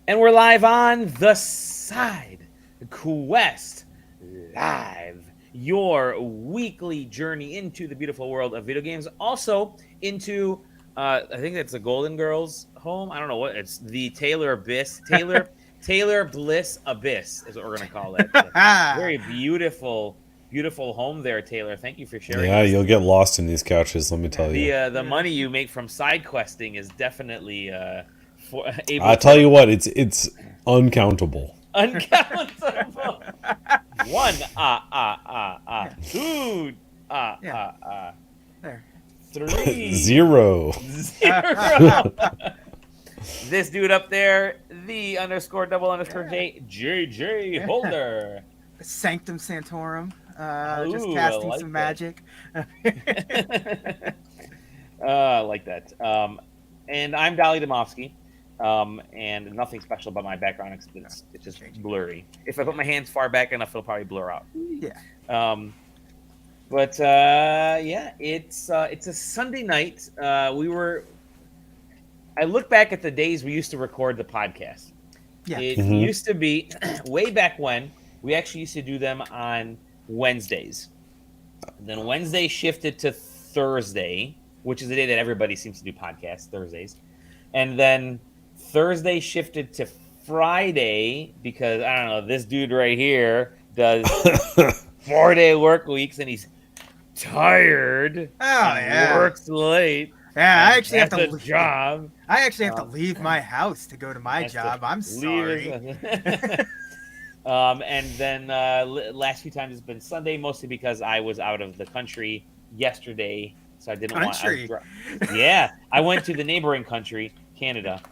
And we're live on the SideQuest Live, your weekly journey into the beautiful world of video games. Also into, I think that's the Golden Girls home. I don't know what it's the Taylor Bliss Abyss is what we're gonna call it. Very beautiful home there, Taylor. Thank you for sharing. Yeah, you'll get lost in these couches. Let me tell you. The money you make from side questing is definitely I tell you what, it's uncountable. Uncountable. One, two, There. three, Zero. This dude up there, the _double_J, JJ Holder. Sanctum Santorum. Just Ooh, casting I like some that. magic. I like that. And I'm Dolly Domofsky. And nothing special about my background. It's just blurry. If I put my hands far back enough, it'll probably blur out. Yeah. But it's a Sunday night. I look back at the days we used to record the podcast. Yeah. It used to be way back when we actually used to do them on Wednesdays. Then Wednesday shifted to Thursday, which is the day that everybody seems to do podcasts, Thursdays. And then Thursday shifted to Friday because, I don't know, this dude right here does 4-day work weeks and he's tired. Oh, yeah. Works late. Yeah, I actually have to leave job. I actually have to leave my house to go to my job. I'm sorry. And then last few times it's been Sunday, mostly because I was out of the country yesterday, so I didn't want. Yeah, I went to the neighboring country, Canada,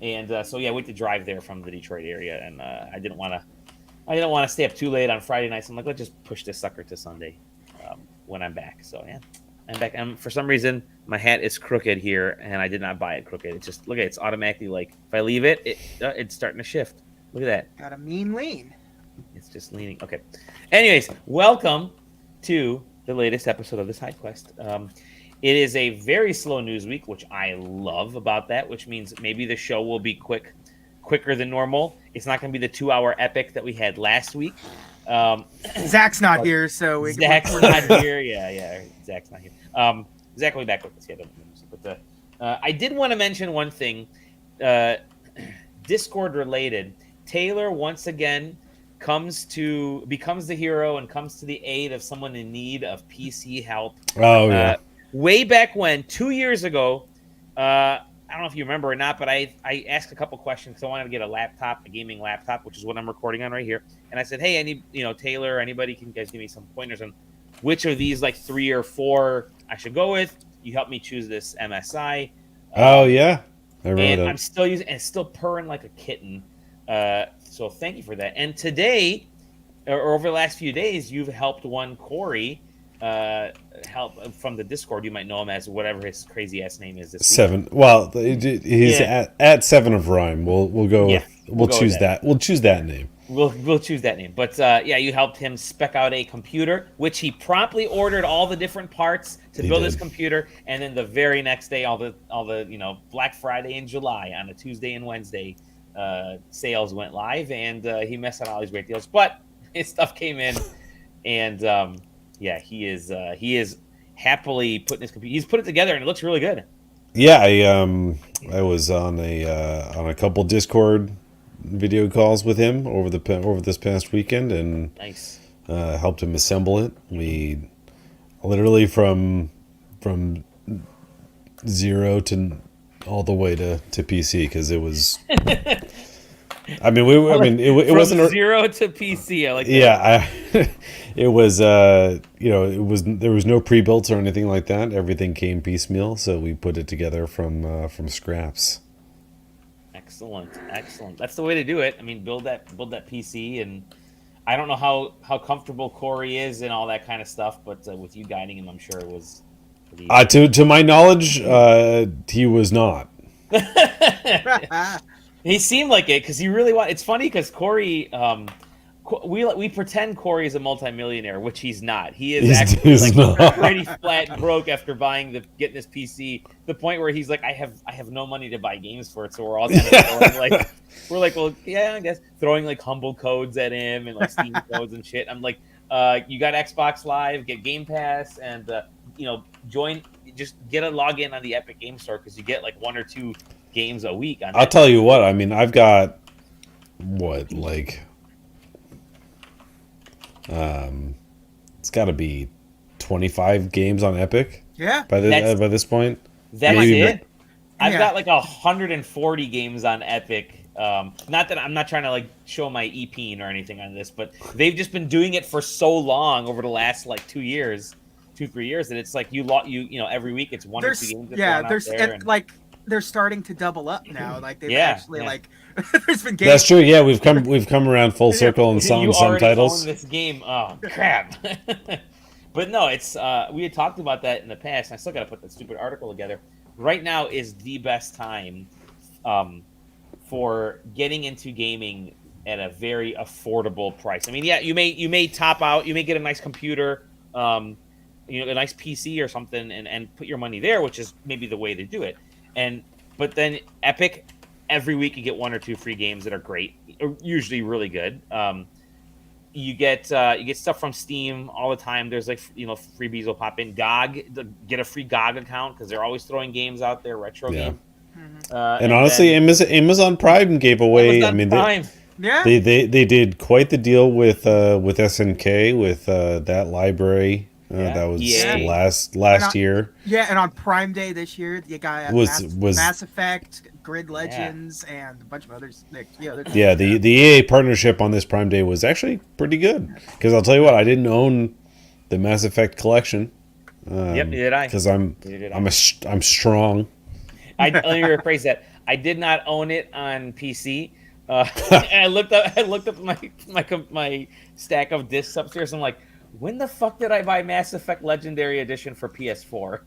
and so yeah, I went to drive there from the Detroit area, and I didn't want to stay up too late on Friday nights. I'm like, let's just push this sucker to Sunday when I'm back. So yeah, I'm back. For some reason, my hat is crooked here, and I did not buy it crooked. It's just look at it. It's automatically like if I leave it, it's starting to shift. Look at that. Got a mean lean. It's just leaning. Okay. Anyways, welcome to the latest episode of the SideQuest. It is a very slow news week, which I love about that, which means maybe the show will be quicker than normal. It's not going to be the 2-hour epic that we had last week. Zach's not here, so Zach's not here. Yeah, Zach's not here. Zach will be back with us. Yeah, but I did want to mention one thing, Discord related. Taylor once again becomes the hero and comes to the aid of someone in need of PC help. Oh yeah. Way back when, 2 years ago, I don't know if you remember or not, but I asked a couple questions because I wanted to get a gaming laptop, which is what I'm recording on right here. And I said, hey, I need, Taylor, anybody can guys give me some pointers on which of these like 3 or 4 I should go with. You helped me choose this MSI. Oh yeah, I remember and that. I'm still using, and it's still purring like a kitten. So thank you for that. And today, or over the last few days, you've helped one Corey help from the Discord. You might know him as whatever his crazy ass name is. This 7. Week. Well, he's at 7 of Rhyme. We'll go. Yeah, we'll choose that. We'll choose that name. We'll choose that name. But yeah, you helped him spec out a computer, which he promptly ordered all the different parts to build his computer, and then the very next day, all the Black Friday in July on a Tuesday and Wednesday. Sales went live, and he messed on all these great deals, but his stuff came in, and yeah, he is happily putting his computer. He's put it together, and it looks really good. Yeah, I was on a couple Discord video calls with him over this past weekend, and nice. Helped him assemble it. We literally from 0 to all the way to PC because it was. It wasn't 0 to PC. I like that. Yeah, it was. There was no pre-built or anything like that. Everything came piecemeal, so we put it together from scraps. Excellent. That's the way to do it. I mean, build that PC, and I don't know how comfortable Corey is and all that kind of stuff, but with you guiding him, I'm sure it was. To my knowledge, he was not. He seemed like it because he really wanted. It's funny because Corey, we pretend Corey is a multimillionaire, which he's not. He is He's actually not. pretty flat broke after getting this PC. The point where he's like, I have no money to buy games for it, so we're all kind of throwing, well, yeah, I guess throwing like humble codes at him and like Steam codes and shit. I'm like, you got Xbox Live, get Game Pass, and join. Just get a login on the Epic Game Store because you get like 1 or 2 games a week. I'll tell you what. I mean, I've got it's got to be 25 games on Epic. Yeah. By this point, that's it. I've got like 140 games on Epic. Not that I'm not trying to like show my EP or anything on this, but they've just been doing it for so long over the last like 2 years, 2-3 years, that it's like you every week it's 1 or 2 games. They're starting to double up now. Like they've like there's been games. That's true. Yeah, we've come around full circle and some titles. Own this game. Oh crap! But no, it's we had talked about that in the past. And I still got to put that stupid article together. Right now is the best time for getting into gaming at a very affordable price. I mean, yeah, you may top out, you may get a nice computer, a nice PC or something, and put your money there, which is maybe the way to do it. But then Epic, every week you get 1 or 2 free games that are great, usually really good. You get stuff from Steam all the time. There's like freebies will pop in. GOG, get a free GOG account because they're always throwing games out there, retro games. And honestly, Amazon Prime gave away. They did quite the deal with SNK with that library. That was last year. Yeah, and on Prime Day this year, you got Mass Effect, Grid Legends, and a bunch of others. The EA partnership on this Prime Day was actually pretty good. Because I'll tell you what, I didn't own the Mass Effect collection. Neither did I. Because I'm strong. Let me rephrase that. I did not own it on PC. And I looked up my stack of discs upstairs. I'm like, when the fuck did I buy Mass Effect Legendary Edition for PS4?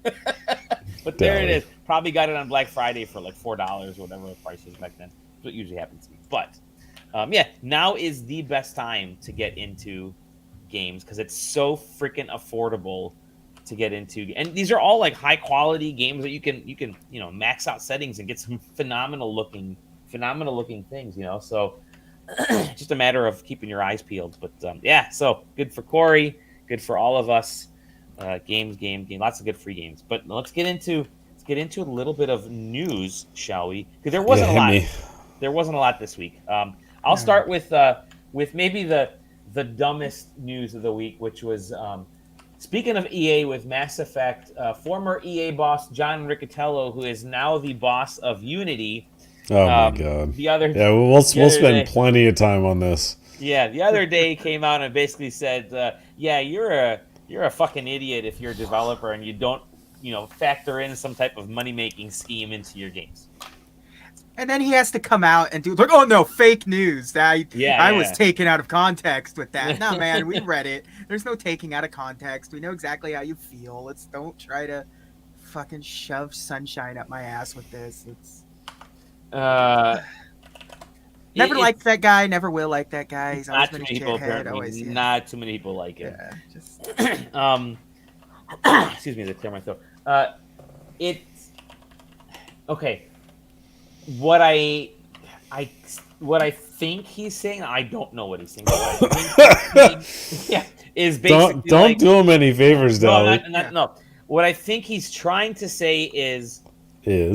But there it is. Probably got it on Black Friday for like $4, whatever the price is back then. That's what usually happens to me. But now is the best time to get into games because it's so freaking affordable to get into. And these are all like high quality games that you can max out settings and get some phenomenal looking things. So. Just a matter of keeping your eyes peeled, but so good for Corey, good for all of us. Games, lots of good free games. But let's get into a little bit of news, shall we? Because there wasn't a lot. There wasn't a lot this week. I'll start with maybe the dumbest news of the week, which was speaking of EA with Mass Effect. Former EA boss John Riccitiello, who is now the boss of Unity. Oh my god! We'll spend plenty of time on this. Yeah, the other day came out and basically said, you're a fucking idiot if you're a developer and you don't, factor in some type of money making scheme into your games. And then he has to come out and do like, oh no, fake news. I was taken out of context with that. No, man, we read it. There's no taking out of context. We know exactly how you feel. Don't try to fucking shove sunshine up my ass with this. Never liked that guy. Never will like that guy. He's always been a shithead. Not too many people like him. Excuse me, to clear my throat. It's okay. What I think he's saying, I don't know what he's saying. What I think is basically don't do him any favors, Dolly. No. What I think he's trying to say is in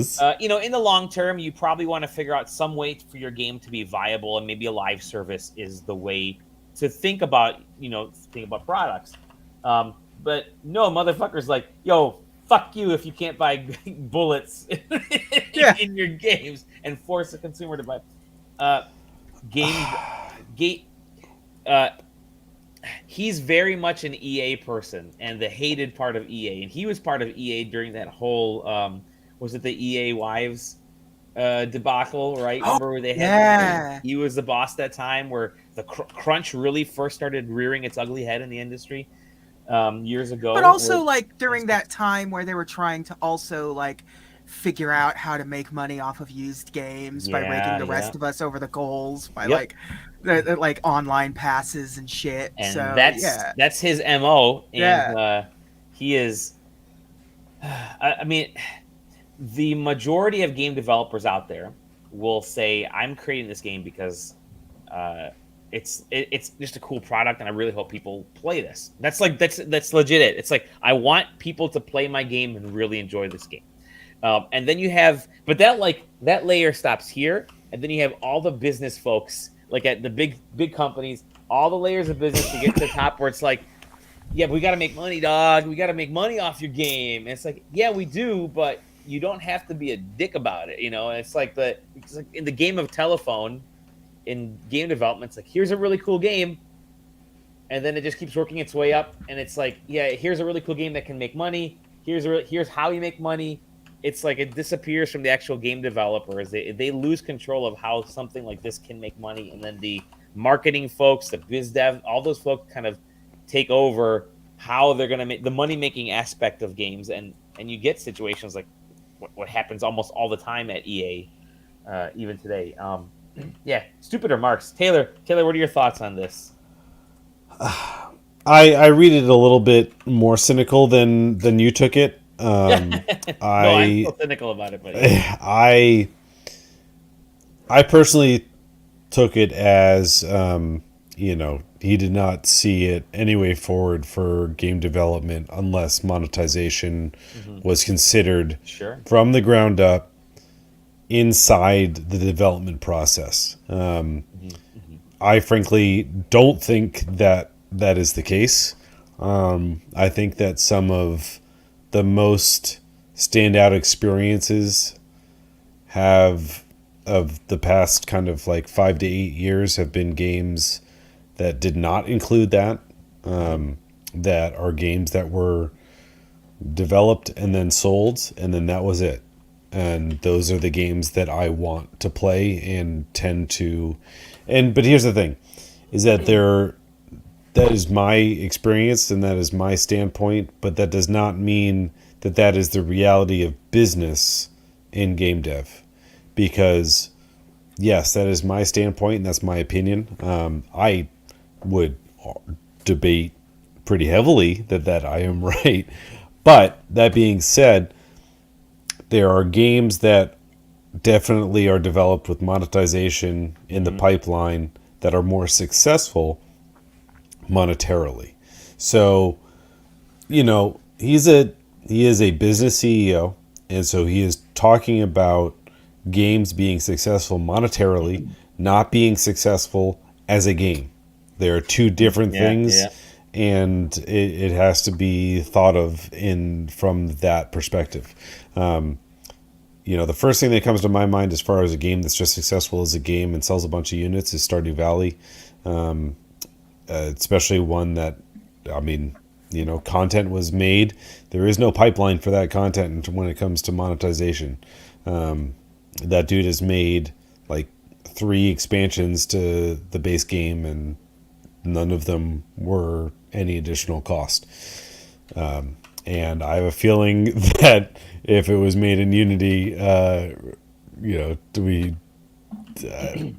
the long term, you probably want to figure out some way for your game to be viable, and maybe a live service is the way to think about products. But no, motherfuckers like, yo, fuck you if you can't buy bullets in your games and force the consumer to buy he's very much an EA person and the hated part of EA, and he was part of EA during that whole was it the EA Wives debacle, right? Remember where they had he was the boss that time where the crunch really first started rearing its ugly head in the industry years ago. But also like during that time where they were trying to also like figure out how to make money off of used games by raking the rest of us over the coals by like online passes and shit. And so that's his MO. And he is. I mean, the majority of game developers out there will say, "I'm creating this game because it's just a cool product, and I really hope people play this." That's legit. It's like, I want people to play my game and really enjoy this game. And then you have, but that layer stops here, and then you have all the business folks, like at the big companies, all the layers of business to get to the top, where it's like, yeah, but we got to make money, dog. We got to make money off your game. And it's like, yeah, we do, but you don't have to be a dick about it, And it's like in the game of telephone, in game development, it's like, here's a really cool game, and then it just keeps working its way up, and it's like, yeah, here's a really cool game that can make money. Here's how you make money. It's like it disappears from the actual game developers. They lose control of how something like this can make money, and then the marketing folks, the biz dev, all those folks kind of take over how they're going to make the money-making aspect of games, and you get situations like what happens almost all the time at EA, even today. Stupid remarks. Taylor, what are your thoughts on this? I read it a little bit more cynical than you took it. I'm still cynical about it, but I personally took it as he did not see it any way forward for game development unless monetization was considered from the ground up inside the development process. I frankly don't think that is the case. I think that some of the most standout experiences of the past kind of like 5 to 8 years have been games that did not include that, that are games that were developed and then sold, and then that was it. And those are the games that I want to play and tend to. But here's the thing, is that that is my experience and that is my standpoint, but that does not mean that is the reality of business in game dev. Because, yes, that is my standpoint and that's my opinion. I would debate pretty heavily that I am right. But that being said, there are games that definitely are developed with monetization in the pipeline that are more successful monetarily. So, he is a business CEO, and so he is talking about games being successful monetarily, not being successful as a game. There are two different things, and it has to be thought of from that perspective. The first thing that comes to my mind as far as a game that's just successful as a game and sells a bunch of units is Stardew Valley, especially one that, content was made. There is no pipeline for that content when it comes to monetization. That dude has made like 3 expansions to the base game, and none of them were any additional cost. And I have a feeling that if it was made in Unity, I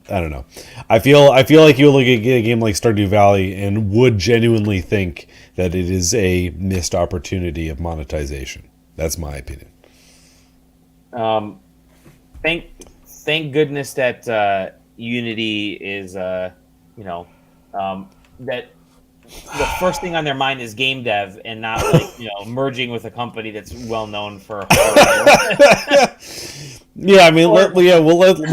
don't know. I feel like you look at a game like Stardew Valley and would genuinely think that it is a missed opportunity of monetization. That's my opinion. Thank goodness that Unity is that the first thing on their mind is game dev and not merging with a company that's well known for Yeah, we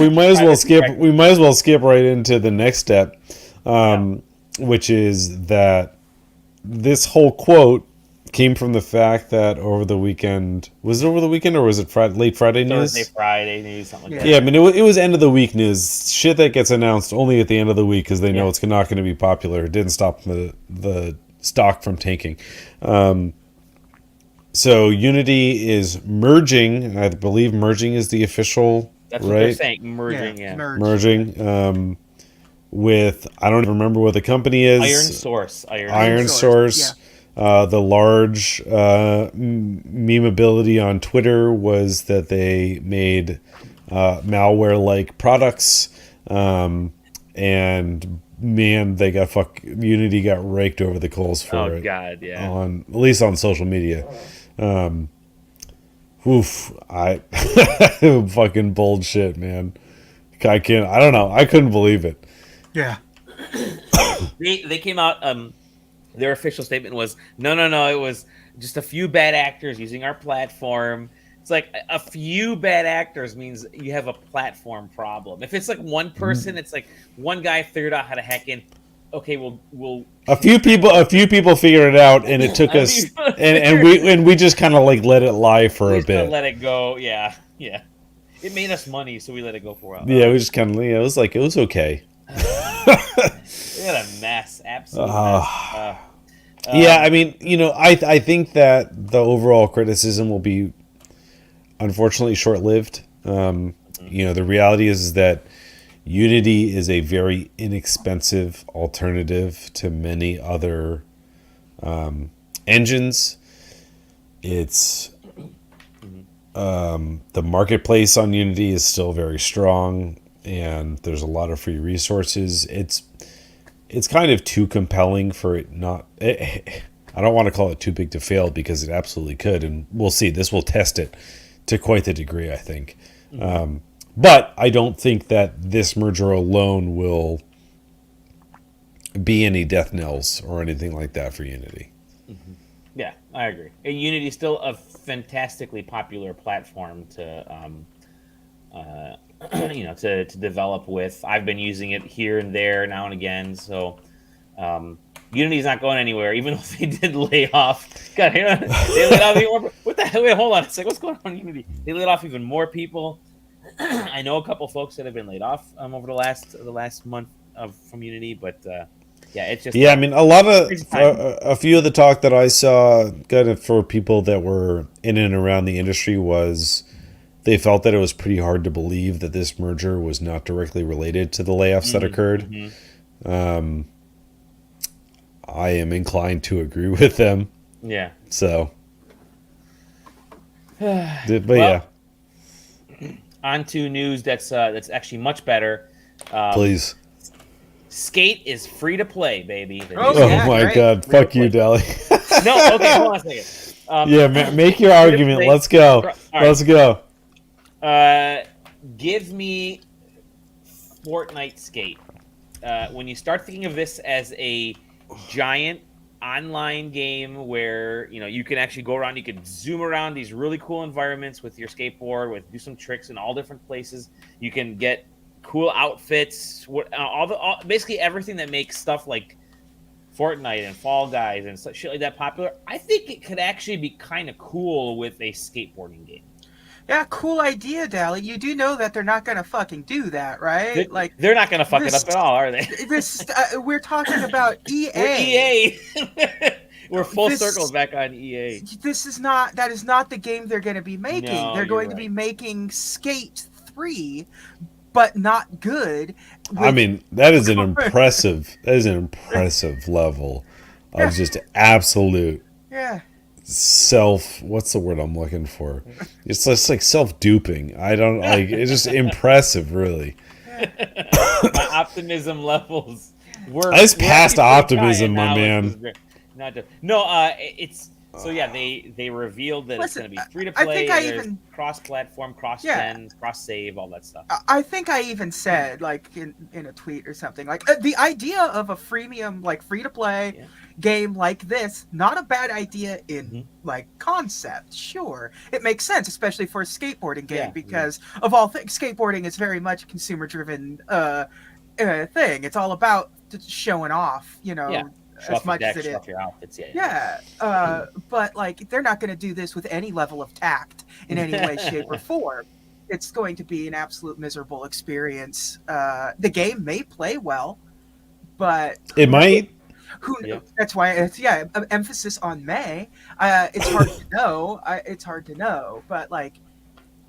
might as well skip right into the next step, which is that this whole quote came from the fact that over the weekend, was it over the weekend or was it late Friday news? Thursday, Friday news, something like that. Yeah, it was end of the week news. Shit that gets announced only at the end of the week because they know it's not going to be popular. It didn't stop the stock from tanking. So Unity is merging. I believe merging is the official. That's what they're saying. Merging, merging. With, I don't even remember what the company is. Iron Source. Iron Source. The large memeability on Twitter was that they made malware-like products, and man, they got Unity got raked over the coals for it. Oh God, yeah. At least on social media. Fucking bullshit, man. I don't know. I couldn't believe it. Yeah. They came out. Their official statement was, no. It was just a few bad actors using our platform. It's like a few bad actors means you have a platform problem. If it's like one person, it's like one guy figured out how to hack in. Okay, we'll. A few people figured it out, and it took us, and we just kind of like let it lie for a bit. Let it go. Yeah. It made us money, so we let it go for a while. Yeah, we just kind of. It was okay. We had a mess, absolute mess. Yeah, I mean, I think that the overall criticism will be, unfortunately, short-lived. The reality is that Unity is a very inexpensive alternative to many other engines. It's the marketplace on Unity is still very strong, and there's a lot of free resources. It's kind of too compelling for it not. I don't want to call it too big to fail, because it absolutely could, and we'll see. This will test it to quite the degree, I think. But I don't think that this merger alone will be any death knells or anything like that for Unity. Yeah, I agree. Unity is still a fantastically popular platform to to develop with. I've been using it here and there now and again. So Unity's not going anywhere, even though they did lay off. God, they laid off even more. What the hell? Wait, hold on. It's like, what's going on in Unity? They laid off even more people. I know a couple folks that have been laid off over the last month from Unity, but it's just I mean, a few of the talk that I saw, kind of for people that were in and around the industry, was they felt that it was pretty hard to believe that this merger was not directly related to the layoffs that occurred. I am inclined to agree with them. Yeah. So, On to news that's actually much better. Please. Skate is free to play, baby. Oh my God! Fuck you, Dally. No, okay, hold on a second. Make your argument. Let's go. Right. Let's go. Give me Fortnite Skate. When you start thinking of this as a giant online game where you can actually go around, you can zoom around these really cool environments with your skateboard, do some tricks in all different places. You can get cool outfits, basically everything that makes stuff like Fortnite and Fall Guys and shit like that popular. I think it could actually be kind of cool with a skateboarding game. Yeah, cool idea, Dally. You do know that they're not gonna fucking do that, right? They're not gonna fuck it up at all, are they? We're talking about EA. We're EA. We're full circle back on EA. That is not the game they're going to be making. No, they're going to be making Skate 3, but not good. I mean, that is an impressive level of just absolute what's the word I'm looking for? It's just like self-duping. I don't like it's just impressive, really. My optimism levels were past optimism, my man. It's so they revealed that it's going to be free to play. There's cross-platform, cross-gen, cross-save, all that stuff. I think I even said, like in a tweet or something, like the idea of a freemium, like free to play game like this, not a bad idea in like concept. Sure, it makes sense, especially for a skateboarding game because of all things, skateboarding is very much a consumer-driven thing. It's all about showing off, as much as it is. Your outfits, but like they're not going to do this with any level of tact in any way, shape, or form. It's going to be an absolute miserable experience. The game may play well, but it might. Who knows? That's why it's emphasis on may. It's hard to know. It's hard to know, but like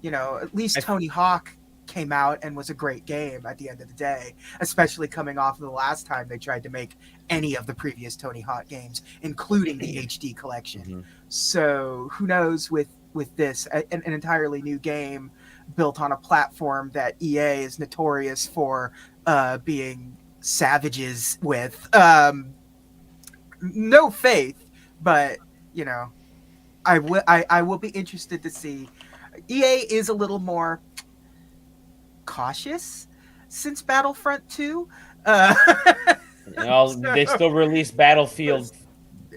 at least Tony Hawk came out and was a great game at the end of the day, especially coming off of the last time they tried to make any of the previous Tony Hawk games, including the HD collection. Mm-hmm. So who knows with this, an entirely new game built on a platform that EA is notorious for being savages with. No faith, but you know, I will be interested to see. EA is a little more cautious since Battlefront 2. They still release Battlefield,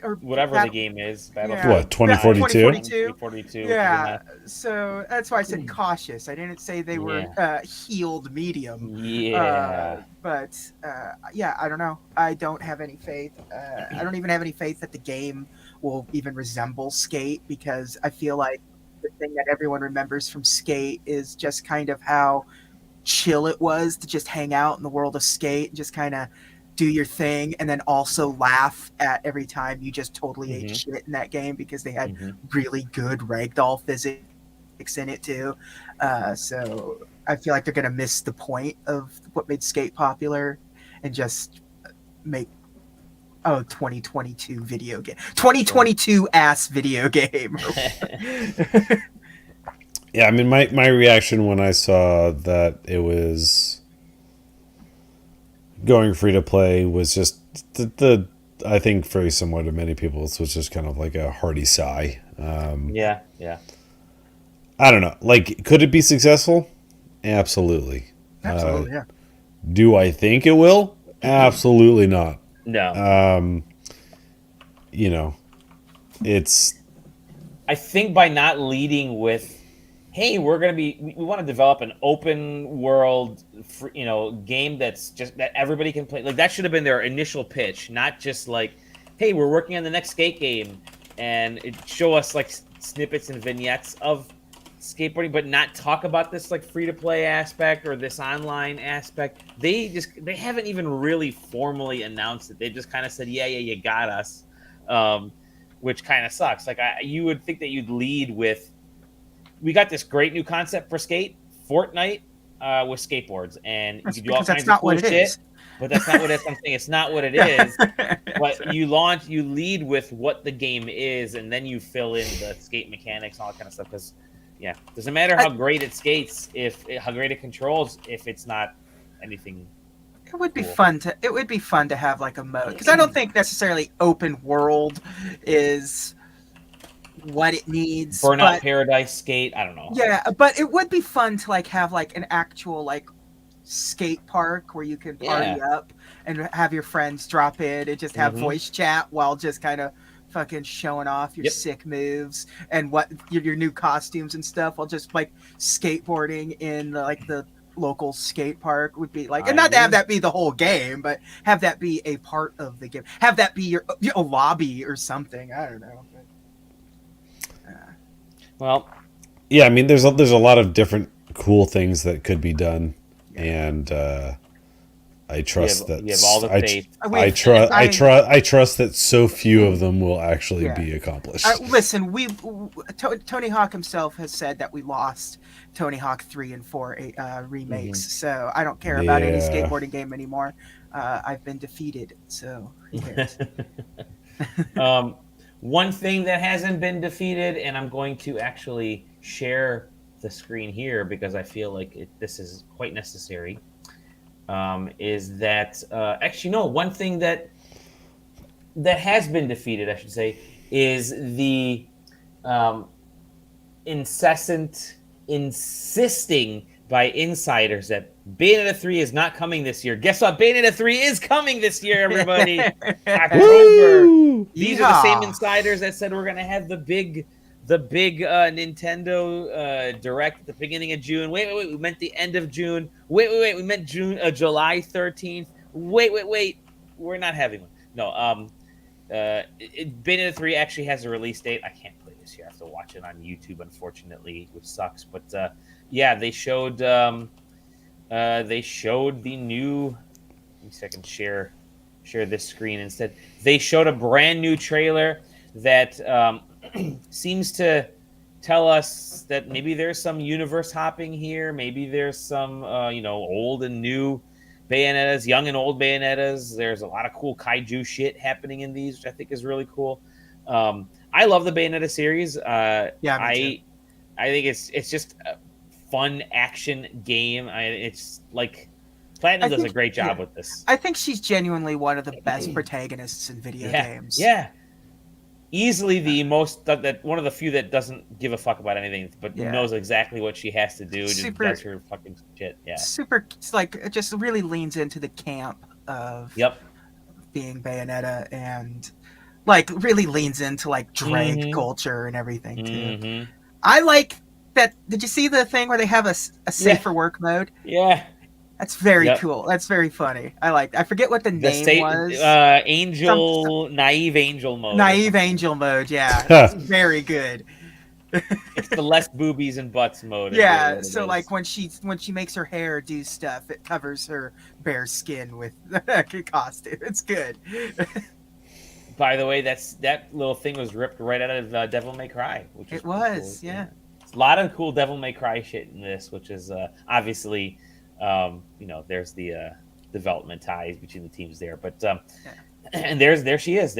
or whatever the game is. Battlefield. What, 2042? 2042. Yeah, so that's why I said cautious. I didn't say they were healed medium. Yeah. I don't know. I don't have any faith. I don't even have any faith that the game will even resemble Skate, because I feel like the thing that everyone remembers from Skate is just kind of how chill it was to just hang out in the world of Skate and just kind of do your thing, and then also laugh at every time you just totally ate shit in that game, because they had really good ragdoll physics in it too. So I feel like they're gonna miss the point of what made Skate popular and just make 2022 video game, 2022 ass video game. Yeah, I mean, my reaction when I saw that it was going free to play was just the I think very similar to many people's, was just kind of like a hearty sigh. Yeah. I don't know. Like, could it be successful? Absolutely. Yeah. Do I think it will? Absolutely not. No. You know, it's. I think by not leading with, hey, we want to develop an open world, game that's just that everybody can play. Like, that should have been their initial pitch, not just like, hey, we're working on the next Skate game, and show us like snippets and vignettes of skateboarding, but not talk about this like free to play aspect or this online aspect. They haven't even really formally announced it. They just kind of said, yeah, you got us, which kind of sucks. Like, you would think that you'd lead with, we got this great new concept for Skate, Fortnite, with skateboards, and you can do all kinds of cool shit. But that's not what I'm saying. It's not what it is. But you lead with what the game is, and then you fill in the skate mechanics and all that kind of stuff. Because, doesn't matter how great it skates, how great it controls, if it's not anything. It would be fun to have like a mode, because I don't think necessarily open world is what it needs. Burnout Paradise Skate, I don't know. Yeah, but it would be fun to like have like an actual like skate park where you can party up and have your friends drop in and just have voice chat while just kind of fucking showing off your sick moves and what your new costumes and stuff, while just like skateboarding in the local skate park would be like, and not to have that be the whole game, but have that be a part of the game. Have that be your lobby or something. I don't know. Well, yeah, I mean, there's a lot of different cool things that could be done, and I trust that. You have all the faith. I trust that so few of them will actually be accomplished. Listen, Tony Hawk himself has said that we lost Tony Hawk 3 and 4 remakes, so I don't care about any skateboarding game anymore. I've been defeated, so who cares? One thing that hasn't been defeated, and I'm going to actually share the screen here because I feel like this is quite necessary, is that one thing that has been defeated, I should say, is the insisting by insiders that Bayonetta 3 is not coming this year. Guess what? Bayonetta 3 is coming this year, everybody. October. These are the same insiders that said we're going to have the big Nintendo Direct at the beginning of June. Wait, we meant the end of June. Wait, we meant July 13th. Wait, we're not having one. No, Bayonetta 3 actually has a release date. I can't play this year. I have to watch it on YouTube, unfortunately, which sucks. But they showed the new. Let me see if I can share this screen instead. They showed a brand new trailer that seems to tell us that maybe there's some universe hopping here. Maybe there's some, old and new Bayonettas, young and old Bayonettas. There's a lot of cool kaiju shit happening in these, which I think is really cool. I love the Bayonetta series. I think it's just a fun action game. It's like Platinum does a great job with this. I think she's genuinely one of the best protagonists in video games. Yeah. Easily the most one of the few that doesn't give a fuck about anything, but knows exactly what she has to do. Just does her fucking shit. Yeah. It's like it just really leans into the camp of being Bayonetta and like really leans into like drag culture and everything too. I like that. Did you see the thing where they have a safe for work mode? Yeah. That's very cool. That's very funny. I forget what the name was. Naive Angel mode. Naive Angel mode, yeah. It's very good. It's the less boobies and butts mode. Yeah, so like when she makes her hair do stuff, it covers her bare skin with a costume. It's good. By the way, that little thing was ripped right out of Devil May Cry, which is cool. Yeah. It's a lot of cool Devil May Cry shit in this, which is obviously. There's the development ties between the teams there, but and there she is.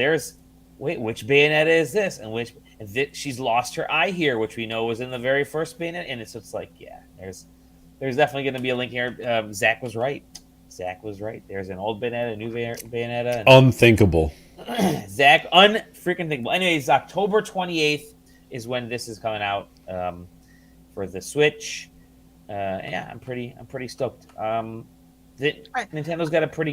Which Bayonetta is this? And she's lost her eye here, which we know was in the very first Bayonetta, and it's like, there's definitely going to be a link here. Zach was right. There's an old Bayonetta, a new Bayonetta. Unthinkable. Zach, unfreaking thinkable. Anyways, October 28th is when this is coming out for the Switch. I'm pretty stoked. Nintendo's got a pretty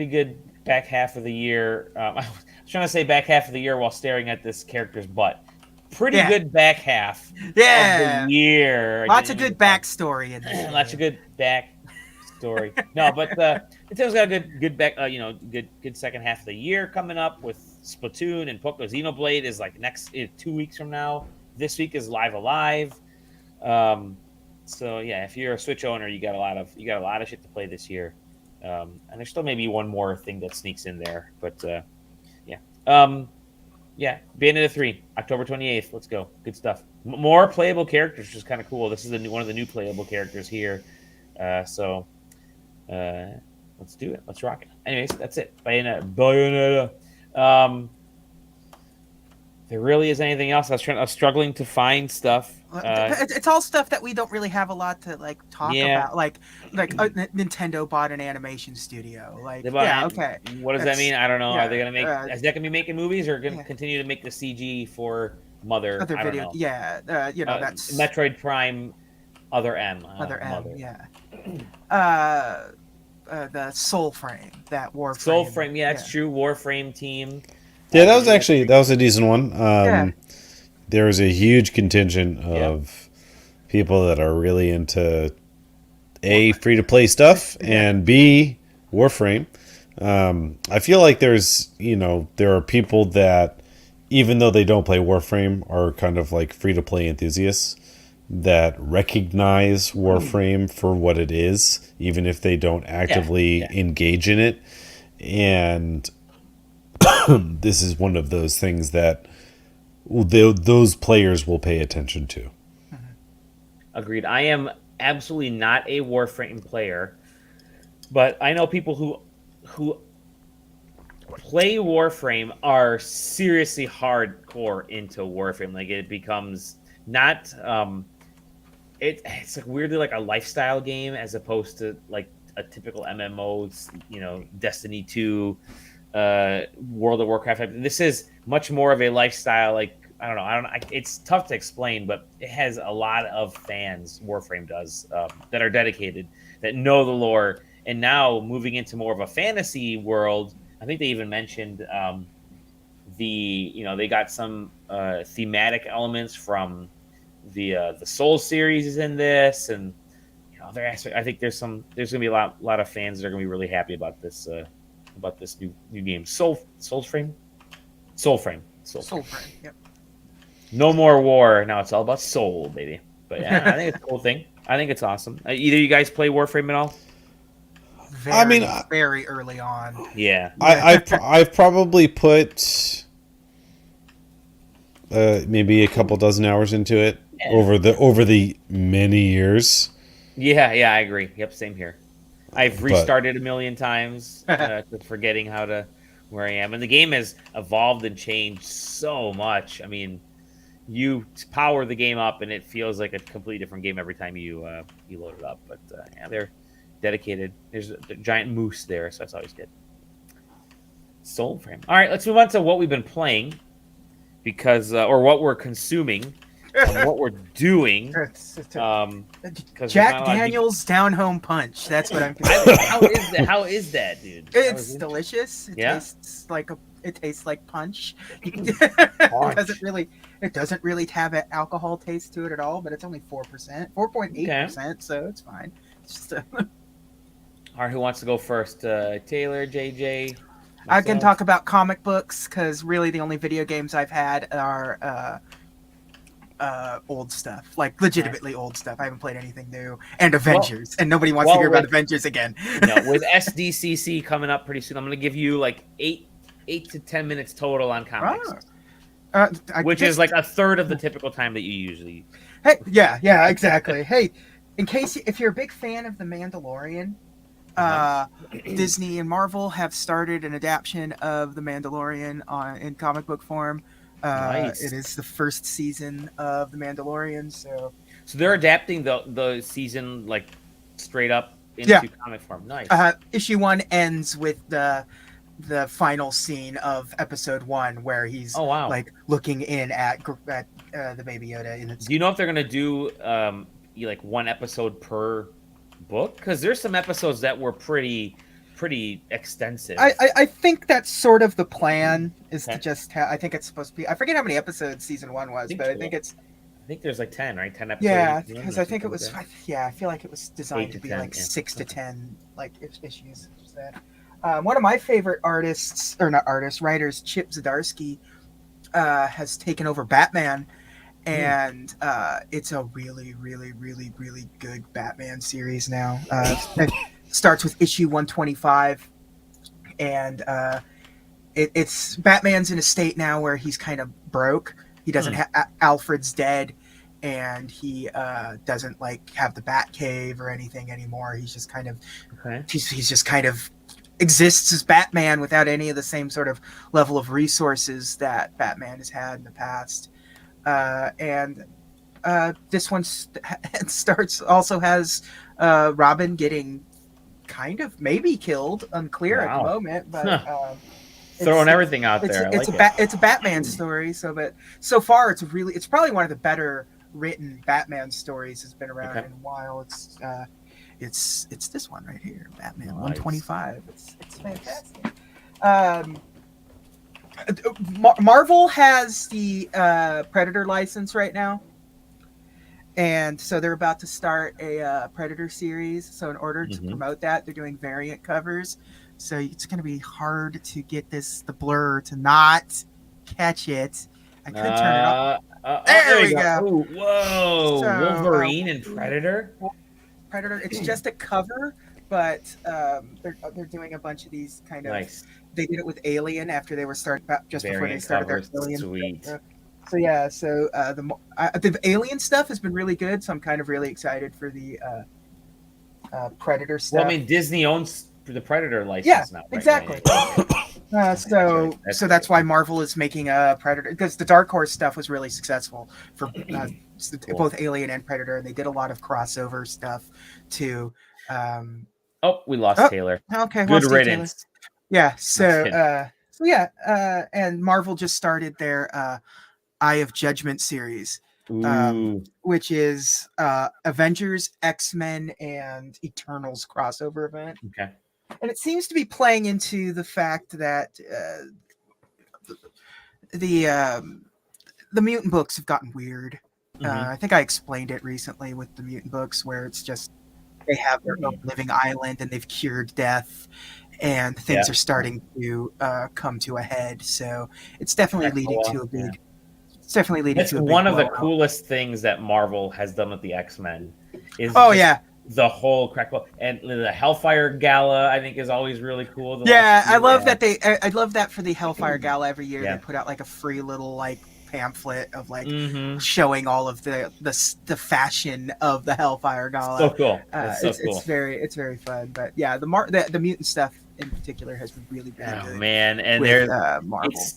good back half of the year. I was trying to say back half of the year while staring at this character's butt. Pretty good back half of the year. Lots of good backstory in this. Lots of good backstory. No, but Nintendo's got a good back. Good second half of the year coming up with Splatoon and Pokémon Xenoblade is like next 2 weeks from now. This week is Live Alive. If you're a Switch owner, you got a lot of shit to play this year, and there's still maybe one more thing that sneaks in there, but Bayonetta 3, October 28th. Let's go, good stuff. More playable characters, which is kind of cool. This is one of the new playable characters here, let's do it. Let's rock it. Anyways, that's it. Bayonetta. There really is anything else. I was struggling to find stuff. It's all stuff that we don't really have a lot to like talk about. Like Nintendo bought an animation studio. Like, okay. What does that mean? I don't know. Are they gonna make? Is that gonna be making movies or gonna continue to make the CG for Mother? Other I video. don't know. Yeah. That's Metroid Prime. Other M. Mother. Yeah. The Soul Frame. That Warframe. Soul Frame. Yeah, that's true. Warframe team. Yeah, that was a decent one. There was a huge contingent of people that are really into A, free-to-play stuff, and B, Warframe. I feel like there are people that, even though they don't play Warframe, are kind of like free-to-play enthusiasts that recognize Warframe for what it is, even if they don't actively engage in it. And this is one of those things that those players will pay attention to. Agreed. I am absolutely not a Warframe player, but I know people who play Warframe are seriously hardcore into Warframe. Like it becomes not it's like weirdly like a lifestyle game as opposed to like a typical MMO, Destiny 2, World of Warcraft. This is much more of a lifestyle. Like I don't know. It's tough to explain, but it has a lot of fans. Warframe does that are dedicated, that know the lore, and now moving into more of a fantasy world. I think they even mentioned they got some thematic elements from the Soul series is in this, and I think there's gonna be a lot of fans that are gonna be really happy about this new game. Soulframe. Yep. No more war. Now it's all about soul, baby. But yeah, I think it's a cool thing. I think it's awesome. Either you guys play Warframe at all? Very early on. Yeah. I've probably put maybe a couple dozen hours into it over the many years. Yeah, I agree. Yep, same here. I've restarted a million times, forgetting where I am, and the game has evolved and changed so much. I mean, you power the game up, and it feels like a completely different game every time you load it up. But yeah, they're dedicated. There's a giant moose there, so that's always good. Soul Frame. All right, let's move on to what we've been playing, because or what we're consuming, and what we're doing. Jack Daniel's Down Home Punch. That's what I'm. How is that, dude? It's delicious. It tastes like punch. It doesn't really have an alcohol taste to it at all, but it's only 4%, 4.8%, so it's fine. It's just all right, who wants to go first? Taylor, JJ. Myself? I can talk about comic books because really the only video games I've had are old stuff, like legitimately old stuff. I haven't played anything new. And Avengers, and nobody wants to hear about Avengers again. No, with SDCC coming up pretty soon, I'm going to give you like 8 to 10 minutes total on comics. Which is like a third of the typical time that you usually. Hey, yeah, exactly. Hey, if you're a big fan of The Mandalorian, Disney and Marvel have started an adaptation of The Mandalorian in comic book form. Nice. It is the first season of The Mandalorian, so they're adapting the season like straight up into comic form. Nice. Issue 1 ends with the final scene of episode 1 where he's like looking in at the Baby Yoda. Do you know if they're gonna do like one episode per book? Because there's some episodes that were pretty extensive. I think that's sort of the plan is to just I think it's supposed to be. I forget how many episodes season 1 was, but I think there's like 10, right? 10 episodes. Yeah, because I think it was. I feel like it was designed to be 10, like 6 to 10 like issues. One of my favorite writers, Chip Zdarsky, has taken over Batman, and it's a really, really, really, really good Batman series now. It starts with issue 125, and it's Batman's in a state now where he's kind of broke. He doesn't have Alfred's dead, and he doesn't like have the Batcave or anything anymore. He's just kind of he's just kind of exists as Batman without any of the same sort of level of resources that Batman has had in the past. And this one also has Robin getting kind of maybe killed, unclear at the moment, but throwing everything out there. It's a Batman story, but so far it's probably one of the better written Batman stories that's been around in a while. It's this one right here, Batman 125. It's fantastic. Marvel has the Predator license right now, and so they're about to start a Predator series. So in order to promote that, they're doing variant covers. So it's going to be hard to get the blur to not catch it. I could turn it off. There we go. Ooh, whoa, so, Wolverine and Predator. It's just a cover, but they're doing a bunch of these kind of. Nice. They did it with Alien after they were before they started their Alien. Sweet. The Alien stuff has been really good, so I'm kind of really excited for the Predator stuff. Well, I mean, Disney owns the Predator license now. Right? Exactly. So that's why Marvel is making a Predator, because the Dark Horse stuff was really successful for both Alien and Predator, and they did a lot of crossover stuff too. We lost Taylor. Okay, good riddance. Yeah. And Marvel just started their Eye of Judgment series, which is Avengers, X-Men, and Eternals crossover event. Okay. And it seems to be playing into the fact that the mutant books have gotten weird. I think I explained it recently with the mutant books, where it's just they have their own living island and they've cured death, and things are starting to come to a head. So it's definitely leading to a big. It's definitely leading to a big. One of the coolest things that Marvel has done with the X-Men is. The whole crackle and the Hellfire Gala, I think, is always really cool. I love that I love that for the Hellfire Gala every year. They put out like a free little like pamphlet of like showing all of the fashion of the Hellfire Gala. So cool. It's cool. It's very fun. But yeah, the mutant stuff in particular has been really good. Oh man, and it's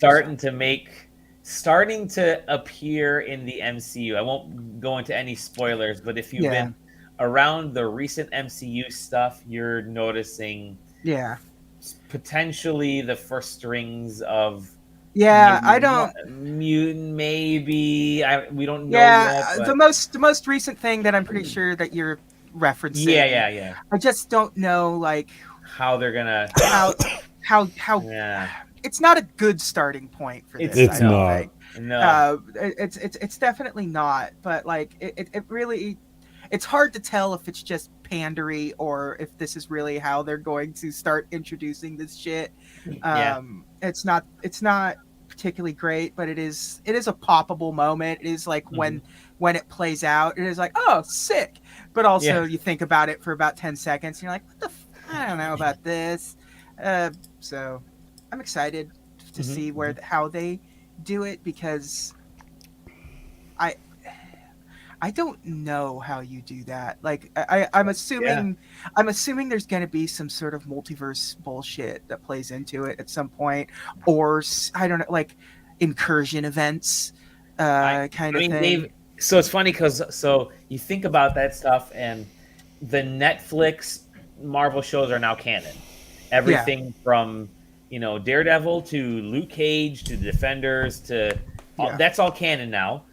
starting to appear in the MCU. I won't go into any spoilers, but if you've been around the recent MCU stuff, you're noticing potentially the first strings of mutant maybe. We don't know yet, but... the most recent thing that I'm pretty sure that you're referencing. Yeah. I just don't know like how they're gonna how it's not a good starting point for this. It's not. No. It's definitely not. But like it really, it's hard to tell if it's just pandery or if this is really how they're going to start introducing this shit. It's not particularly great, but it is a poppable moment. It is like when it plays out, it is like, oh, sick. But also you think about it for about 10 seconds and you're like, what the I don't know about this. So I'm excited to see how they do it, because I don't know how you do that. Like I'm assuming there's going to be some sort of multiverse bullshit that plays into it at some point, or I don't know, like incursion events kind of thing. So it's funny because you think about that stuff, and the Netflix Marvel shows are now canon. Everything from Daredevil to Luke Cage to the Defenders to that's all canon now.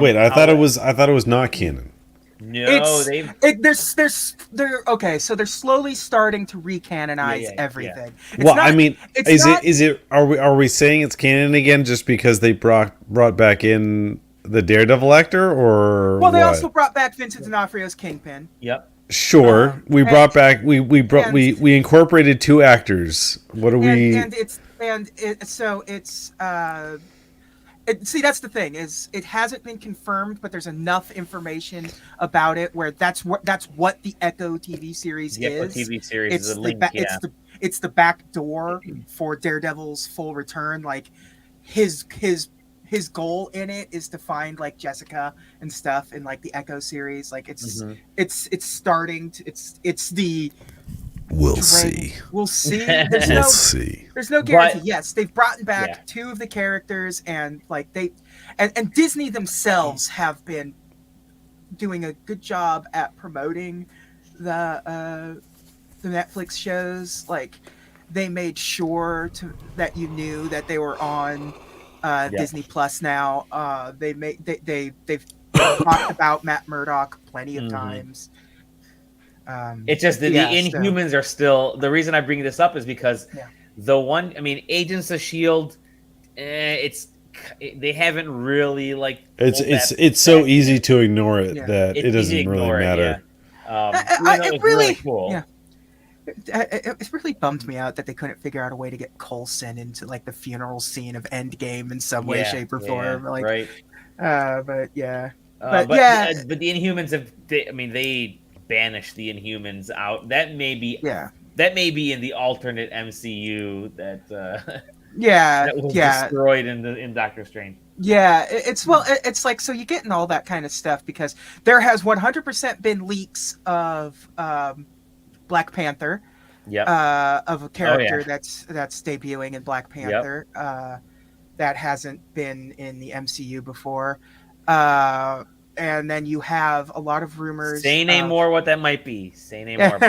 Wait, I thought it was not canon. No, they're okay. So they're slowly starting to recanonize everything. Are we saying it's canon again just because they brought back in the Daredevil actor, or they also brought back Vincent D'Onofrio's Kingpin. Yep. Sure, we incorporated 2 actors. What are we? See, that's the thing, is it hasn't been confirmed, but there's enough information about it where that's what the Echo TV series is. The TV series is a link, it's the back door for Daredevil's full return. Like his goal in it is to find like Jessica and stuff in like the Echo series. Like it's starting to it's the We'll see. There's no guarantee. Yes, they've brought back 2 of the characters, and like and Disney themselves have been doing a good job at promoting the Netflix shows. Like they made sure that you knew that they were on Disney Plus now. They've talked about Matt Murdock plenty of times. It's just that the Inhumans are still. The reason I bring this up is because Agents of S.H.I.E.L.D. They haven't really like. It's so easy to ignore it that it doesn't really matter. It really cool. Yeah. It really bummed me out that they couldn't figure out a way to get Coulson into like the funeral scene of Endgame in some way, shape, or form. Like, right. But the Inhumans they banish the Inhumans out. That may be in the alternate MCU that was destroyed in Doctor Strange. Yeah, it's like, so you're getting all that kind of stuff because there has 100% been leaks of Black Panther, of a character that's debuting in Black Panther that hasn't been in the MCU before. And then you have a lot of rumors. Say name more what that might be. Say name more.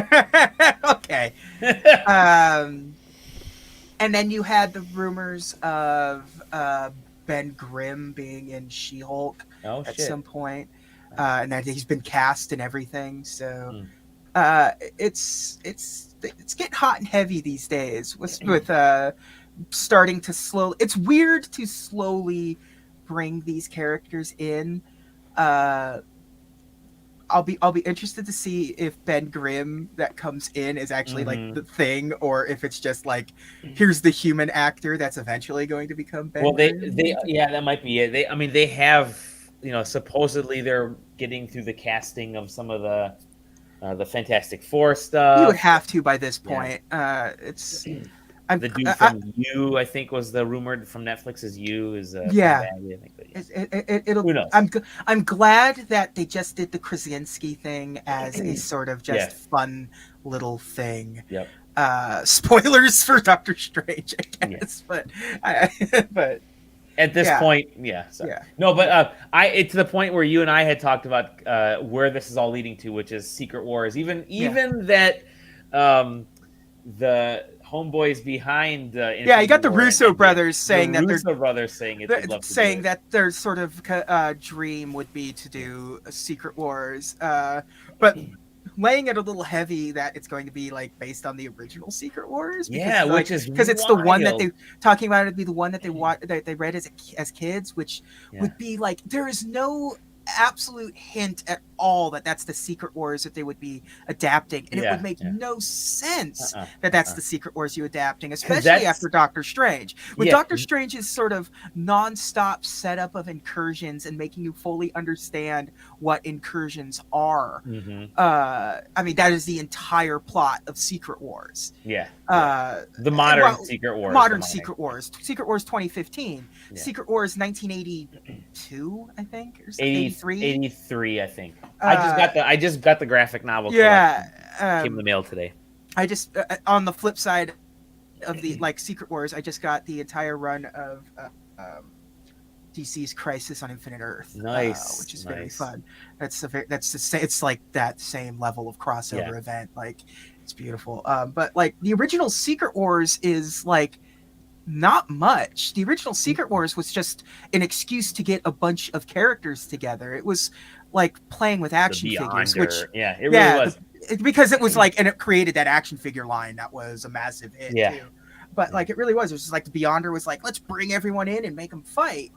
Okay. And then you had the rumors of Ben Grimm being in She-Hulk at some point, and that he's been cast and everything. So it's getting hot and heavy these days with starting to slowly. It's weird to slowly bring these characters in. I'll be interested to see if Ben Grimm that comes in is actually like the thing, or if it's just like, here's the human actor that's eventually going to become Ben. Well, Grimm. that might be it. They have, supposedly they're getting through the casting of some of the Fantastic Four stuff. You would have to by this point. It's The dude from You, I think, was the rumored from Netflix is You is yeah. Valley, I think, but it'll. Who knows? I'm glad that they just did the Krasinski thing as a sort of just fun little thing. Yep. Spoilers for Doctor Strange, I guess, but at this point, no, but it's the point where you and I had talked about where this is all leading to, which is Secret Wars. Even that the homeboys behind you got the Russo brothers saying that that their sort of dream would be to do a Secret Wars, but laying it a little heavy that it's going to be like based on the original Secret Wars, which is because it's the one that they talking about. It'd be the one that they read as kids, which would be like there is no absolute hint at all that that's the Secret Wars that they would be adapting, and it would make no sense that that's the Secret Wars you adapting, especially after Doctor Strange. With Doctor Strange's sort of non-stop setup of incursions and making you fully understand what incursions are. I mean, that is the entire plot of Secret Wars. The modern Secret Wars. Secret Wars. Secret Wars 2015. Secret Wars 1982, I think, or 83. 83, I think. I just got the graphic novel. Came in the mail today. I just on the flip side of the Secret Wars, I just got the entire run of DC's Crisis on Infinite Earth. Nice, which is very fun. It's like that same level of crossover event. Like, it's beautiful. But like the original Secret Wars is like not much. The original Secret Wars was just an excuse to get a bunch of characters together. It was like playing with action figures, which it really was. Because it was like, and it created that action figure line that was a massive hit too. But like it really was. It was just like the Beyonder was like, let's bring everyone in and make them fight.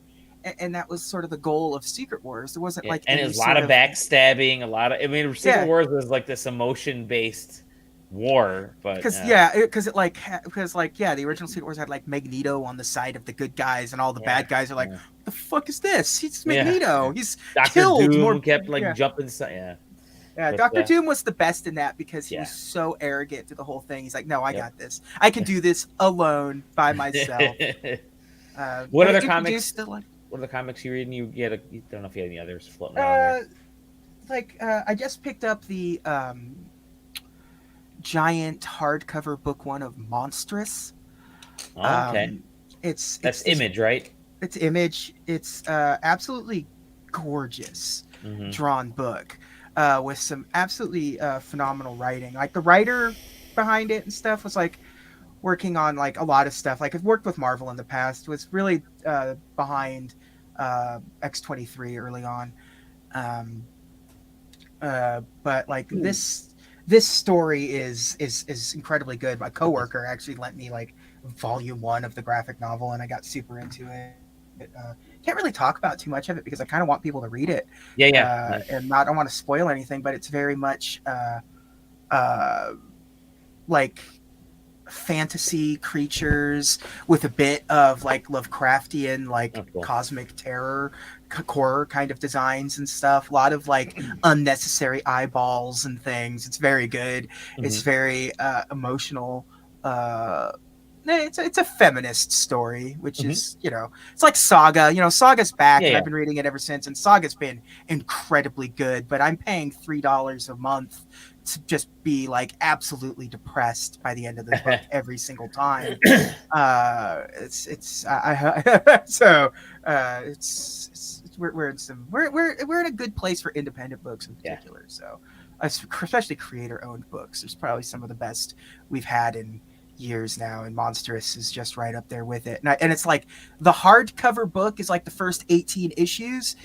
And that was sort of the goal of Secret Wars. There wasn't like, and it was a lot of backstabbing, Secret Wars was like this emotion based war, but because the original Secret Wars had like Magneto on the side of the good guys, and all the bad guys are like, what the fuck is this? He's Magneto. He's Dr. killed Doom more. Kept jumping. But, Dr. Doom was the best in that because he was so arrogant to the whole thing. He's like, no, I got this. I can do this alone by myself. What other comics? What are the comics you read? And you don't know if you had any others floating around there. I just picked up the giant hardcover book one of Monstrous. Okay. That's Image, right? It's Image. It's absolutely gorgeous drawn book with some absolutely phenomenal writing. Like the writer behind it and stuff was like working on like a lot of stuff. Like I've worked with Marvel in the past. Was really behind X-23 early on. But like this story is incredibly good. My coworker actually lent me like volume 1 of the graphic novel, and I got super into it. Can't really talk about too much of it because I kind of want people to read it. And I don't want to spoil anything, but it's very much like fantasy creatures with a bit of like Lovecraftian, like cosmic terror, horror kind of designs and stuff. A lot of like unnecessary eyeballs and things. It's very good. It's very emotional. It's a feminist story, which is, it's like Saga. Saga's back, and I've been reading it ever since, and Saga's been incredibly good, but I'm paying $3 a month to just be like absolutely depressed by the end of the book every single time. We're in a good place for independent books in particular. So especially creator owned books, there's probably some of the best we've had in years now, and Monstrous is just right up there with it. And it's like the hardcover book is like the first 18 issues,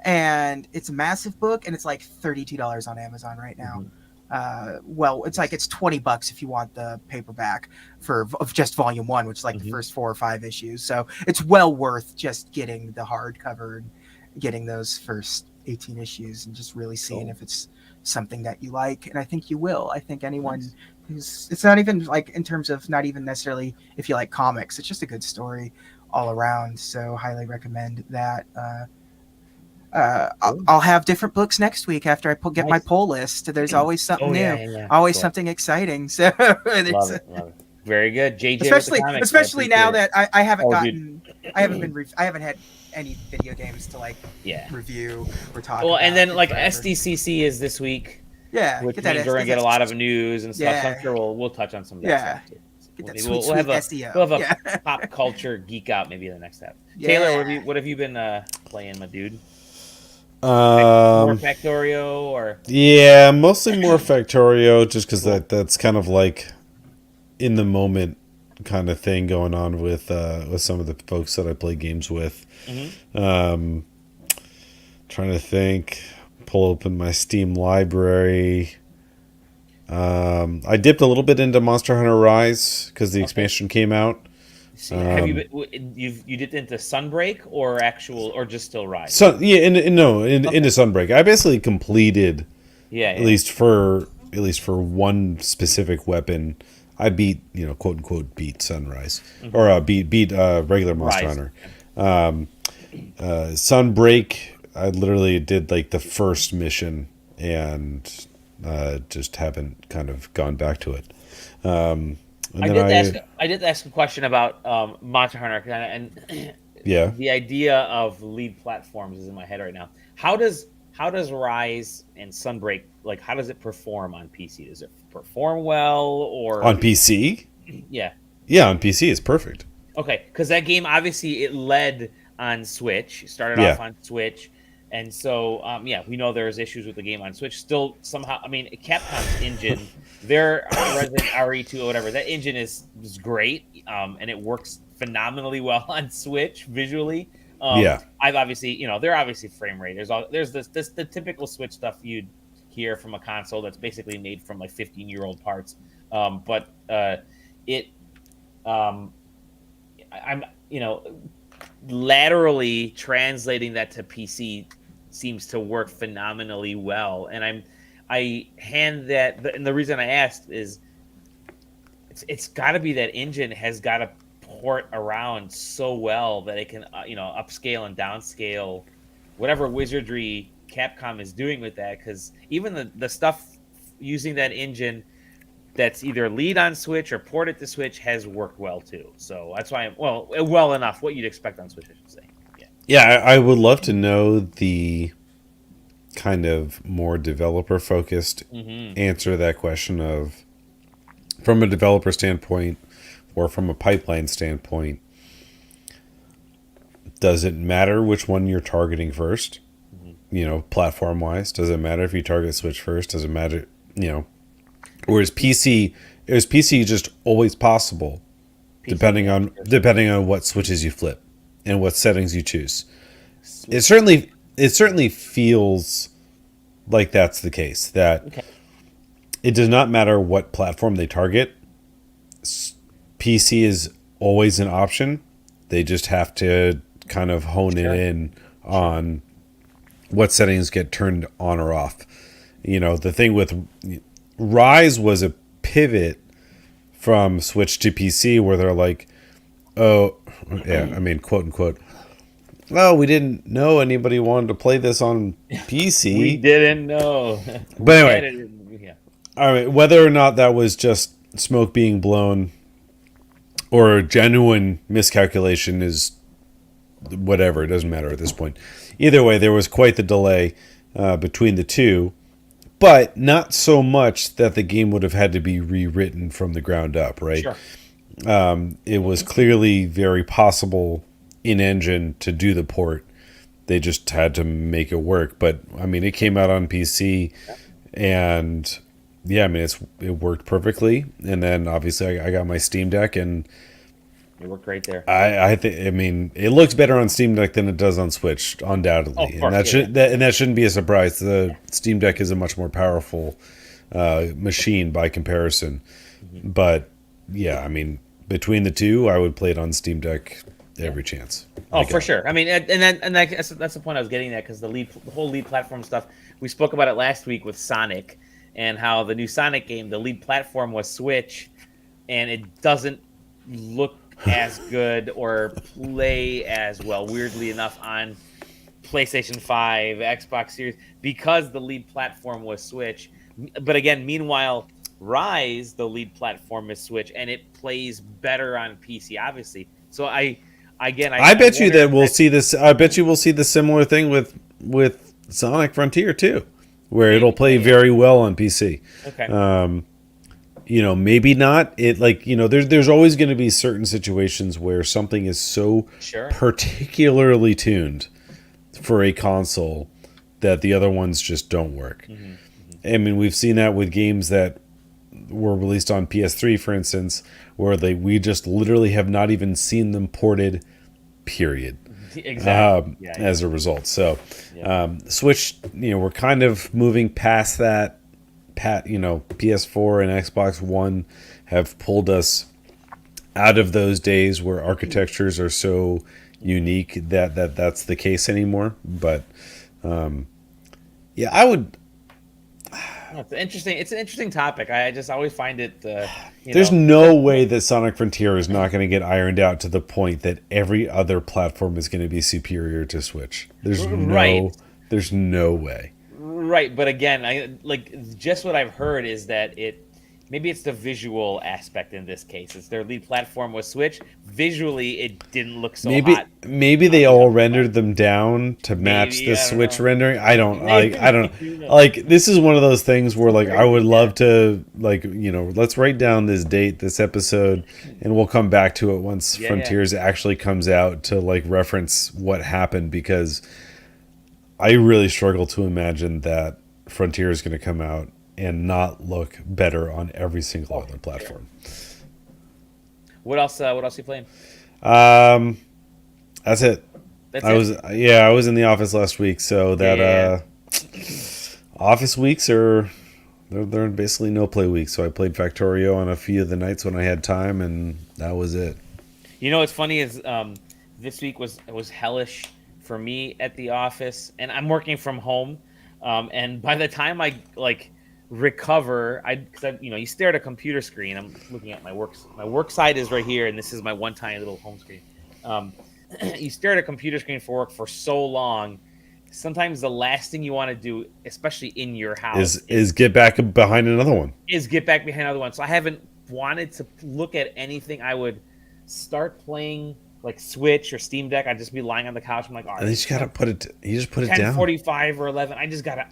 and it's a massive book, and it's like $32 on Amazon right now. It's like it's $20 if you want the paperback of just volume 1, which is like the first 4 or 5 issues. So it's well worth just getting the hardcover and getting those first 18 issues and just really seeing if it's something that you like. And I think you will. I think anyone it's not even like in terms of not even necessarily if you like comics, it's just a good story all around. So highly recommend that. I'll have different books next week after I get my poll list. There's always something new, always something exciting. So love it. Very good, JJ. Especially now that I haven't I haven't had any video games to review or talk about. Well, and then SDCC is this week. Yeah, which means we're gonna get a lot of news and stuff. So I'm sure we'll touch on some of that stuff too. We'll have a pop culture geek out maybe in the next step. Taylor, what have you been playing, my dude? More Factorio or? Yeah, mostly more Factorio, just because that's kind of like in the moment kind of thing going on with some of the folks that I play games with. Mm-hmm. Trying to think. Pull open my Steam library. I dipped a little bit into Monster Hunter Rise because the expansion came out. Have you dipped into Sunbreak or just still Rise? Into Sunbreak. I basically completed. At least for one specific weapon, I beat quote unquote beat Sunrise or beat regular Monster Hunter. Sunbreak, I literally did the first mission and just haven't kind of gone back to it. I did ask a question about Monster Hunter, and the idea of lead platforms is in my head right now. How does Rise and Sunbreak, how does it perform on PC? Does it perform well or on PC? Yeah, on PC it's perfect. Okay, because that game obviously it led on Switch, started off on Switch. And so, we know there's issues with the game on Switch. Still, somehow, Capcom's engine, their Resident RE2 or whatever, that engine is great, and it works phenomenally well on Switch visually. I've obviously, they're obviously frame rate. There's the typical Switch stuff you'd hear from a console that's basically made from 15-year-old parts. Laterally translating that to PC seems to work phenomenally well, and I hand that, and the reason I asked is it's got to be that engine has got to port around so well that it can upscale and downscale whatever wizardry Capcom is doing with that, because even the stuff using that engine that's either lead on Switch or ported to Switch has worked well too. So that's why well enough what you'd expect on Switch, I should say. Yeah, I would love to know the kind of more developer focused answer to that question of, from a developer standpoint or from a pipeline standpoint, does it matter which one you're targeting first? Platform wise, does it matter if you target Switch first? Does it matter, or is PC just always possible, depending on what switches you flip and what settings you choose? It certainly feels like that's the case. That it does not matter what platform they target. PC is always an option. They just have to kind of hone it in on what settings get turned on or off. The thing with Rise was a pivot from Switch to PC where they're like, quote unquote, we didn't know anybody wanted to play this on PC. We didn't know. But anyway, all right, whether or not that was just smoke being blown or a genuine miscalculation is whatever. It doesn't matter at this point. Either way, there was quite the delay between the two. But not so much that the game would have had to be rewritten from the ground up, right? Sure. It was clearly very possible in engine to do the port. They just had to make it work. But it came out on PC, and it worked perfectly. And then obviously I got my Steam Deck, and it worked great there. I think it looks better on Steam Deck than it does on Switch, undoubtedly. Course, and that shouldn't be a surprise. The Steam Deck is a much more powerful machine by comparison. Mm-hmm. But between the two, I would play it on Steam Deck every chance. For sure. That's the point I was getting at, because the whole lead platform stuff, we spoke about it last week with Sonic, and how the new Sonic game, the lead platform was Switch, and it doesn't look as good or play as well, weirdly enough, on PlayStation 5, Xbox Series, because the lead platform was Switch. But again, meanwhile, Rise, the lead platform is Switch, and it plays better on PC, obviously. So I bet you that we'll see this. I bet you we'll see the similar thing with Sonic Frontier too, where it'll play very well on PC. Okay. Maybe not. It there's always going to be certain situations where something is so particularly tuned for a console that the other ones just don't work. Mm-hmm. I mean, we've seen that with games that were released on PS3, for instance, where we just literally have not even seen them ported, period. Exactly. As a result. So, Switch, we're kind of moving past that. PS4 and Xbox One have pulled us out of those days where architectures are so unique that's the case anymore. But, I would... It's an interesting topic. I just always find it. There's no way that Sonic Frontier is not going to get ironed out to the point that every other platform is going to be superior to Switch. There's no way. Right, but again, just what I've heard is that maybe it's the visual aspect in this case. It's their lead platform was Switch. Visually, it didn't look so hot. Maybe they all rendered them down to match the Switch rendering. I don't this is one of those things where I would love to let's write down this date, this episode, and we'll come back to it once Frontiers actually comes out to reference what happened, because I really struggle to imagine that Frontier is going to come out and not look better on every single other platform. What else are you playing? That's it. I was in the office last week, so that office weeks are they're basically no play weeks. So I played Factorio on a few of the nights when I had time, and that was it. What's funny is this week was hellish for me at the office, and I'm working from home. And by the time I recover, you stare at a computer screen. I'm looking at my work side is right here, and this is my one tiny little home screen. You stare at a computer screen for work for so long, sometimes the last thing you want to do, especially in your house, is get back behind another one. So I haven't wanted to look at anything. I would start playing Switch or Steam Deck. I'd just be lying on the couch. I'm like, all right, you just gotta put it down. 10:45 or 11.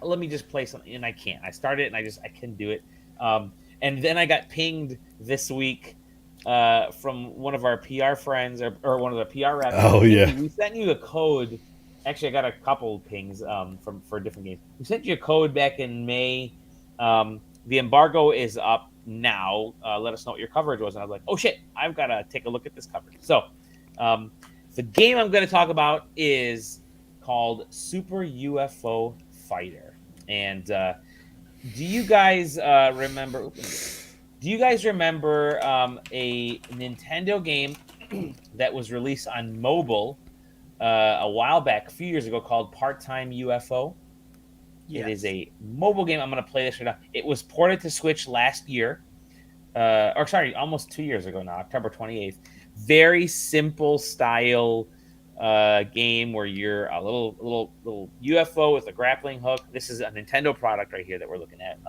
Let me just play something, and I can't. I started and I couldn't do it. And then I got pinged this week from one of our PR friends or one of the PR reps. Oh yeah, we sent you a code. Actually, I got a couple pings for different games. We sent you a code back in May. The embargo is up now. Let us know what your coverage was. And I was like, oh shit, I've got to take a look at this coverage. So. The game I'm going to talk about is called Super UFO Fighter. And do you guys remember? Do you guys remember a Nintendo game that was released on mobile a while back, a few years ago, called Part-Time UFO? Yes. It is a mobile game. I'm going to play this right now. It was ported to Switch last year, almost 2 years ago now, October 28th. Very simple style game where you're a little UFO with a grappling hook. This is a Nintendo product right here that we're looking at.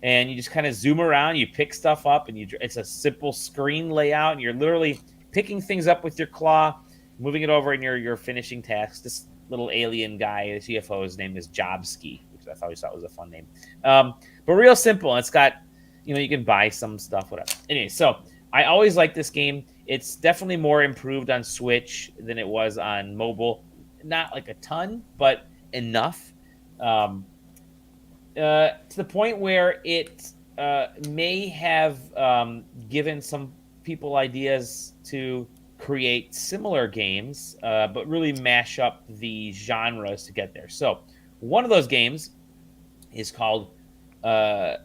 And you just kind of zoom around, you pick stuff up, and it's a simple screen layout, and you're literally picking things up with your claw, moving it over in your finishing tasks. This little alien guy, this UFO, his name is Jobski, which I thought was a fun name. But real simple. It's got, you can buy some stuff, whatever. Anyway, so I always like this game. It's definitely more improved on Switch than it was on mobile. Not a ton, but enough. To the point where it may have given some people ideas to create similar games, but really mash up the genres to get there. So one of those games is called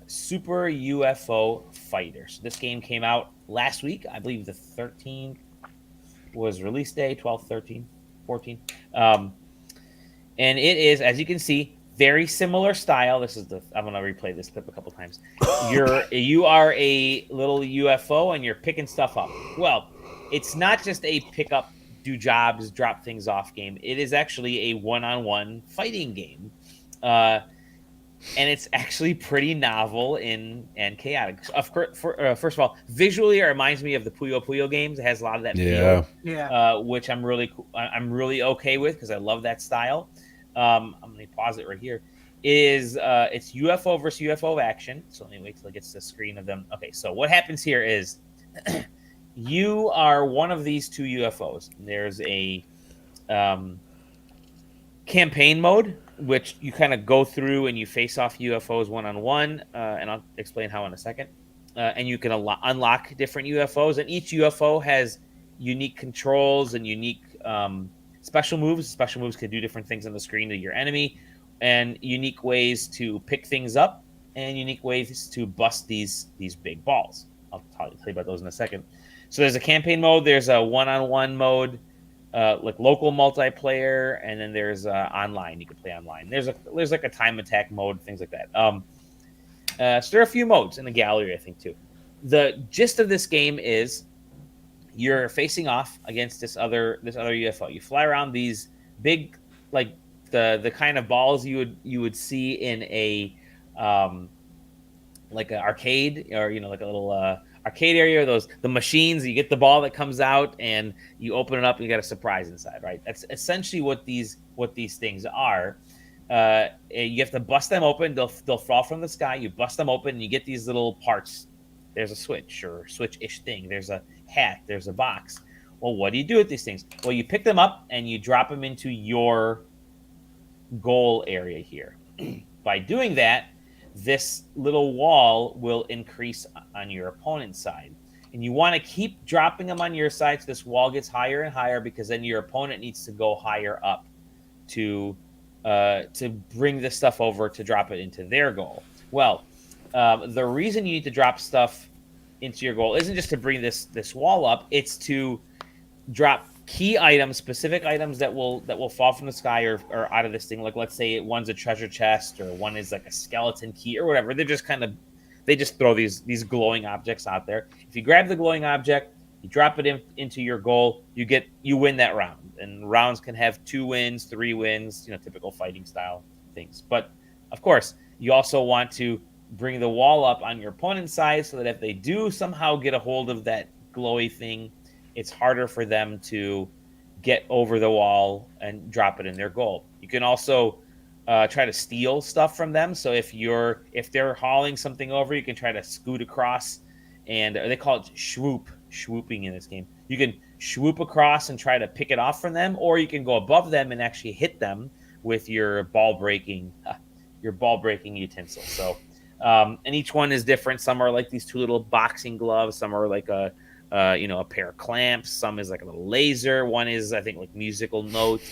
Super UFO Fighters. This game came out last week. I believe the 13th was release day, 12th, 13th, 14th. And it is, as you can see, very similar style. I'm going to replay this clip a couple times. You are a little UFO and you're picking stuff up. Well, it's not just a pick up, do jobs, drop things off game. It is actually a one-on-one fighting game. and it's actually pretty novel and chaotic. Of course, first of all, visually it reminds me of the Puyo Puyo games. It has a lot of that feel, which I'm really okay with because I love that style. I'm gonna pause it right here. It's UFO versus UFO action. So let me wait till it gets to the screen of them. Okay, so what happens here is you are one of these two UFOs. There's a campaign mode, which you kind of go through and you face off UFOs one-on-one, and I'll explain how in a second. And you can unlock different UFOs, and each UFO has unique controls and unique special moves. Special moves can do different things on the screen to your enemy, and unique ways to pick things up, and unique ways to bust these big balls. I'll tell you about those in a second. So there's a campaign mode, there's a one-on-one mode, like local multiplayer, and then there's online. You can play online. There's like a time attack mode, things like that. So there are a few modes in the gallery, I think, too. The gist of this game is you're facing off against this other UFO. You fly around these big, like the kind of balls you would see in a like an arcade, or like a little arcade area. The machines. You get the ball that comes out, and you open it up, and you got a surprise inside. Right. That's essentially what these things are. You have to bust them open. They'll fall from the sky. You bust them open, and you get these little parts. There's a switch or switch-ish thing. There's a hat. There's a box. Well, what do you do with these things? Well, you pick them up and you drop them into your goal area here. By doing that, this little wall will increase on your opponent's side. And you want to keep dropping them on your side so this wall gets higher and higher, because then your opponent needs to go higher up to bring this stuff over to drop it into their goal. Well, the reason you need to drop stuff into your goal isn't just to bring this wall up. It's to drop key items, specific items that will fall from the sky or out of this thing. Like, let's say one's a treasure chest, or one is like a skeleton key or whatever. They just throw these glowing objects out there. If you grab the glowing object, you drop it into your goal, you win that round. And rounds can have 2 wins, 3 wins, typical fighting style things. But of course, you also want to bring the wall up on your opponent's side so that if they do somehow get a hold of that glowy thing, it's harder for them to get over the wall and drop it in their goal. You can also try to steal stuff from them. So if they're hauling something over, you can try to scoot across, and they call it swooping in this game. You can swoop across and try to pick it off from them, or you can go above them and actually hit them with your ball breaking utensil. So, and each one is different. Some are like these 2 little boxing gloves. Some are like a pair of clamps. Some is like a little laser. One is, I think, like musical notes.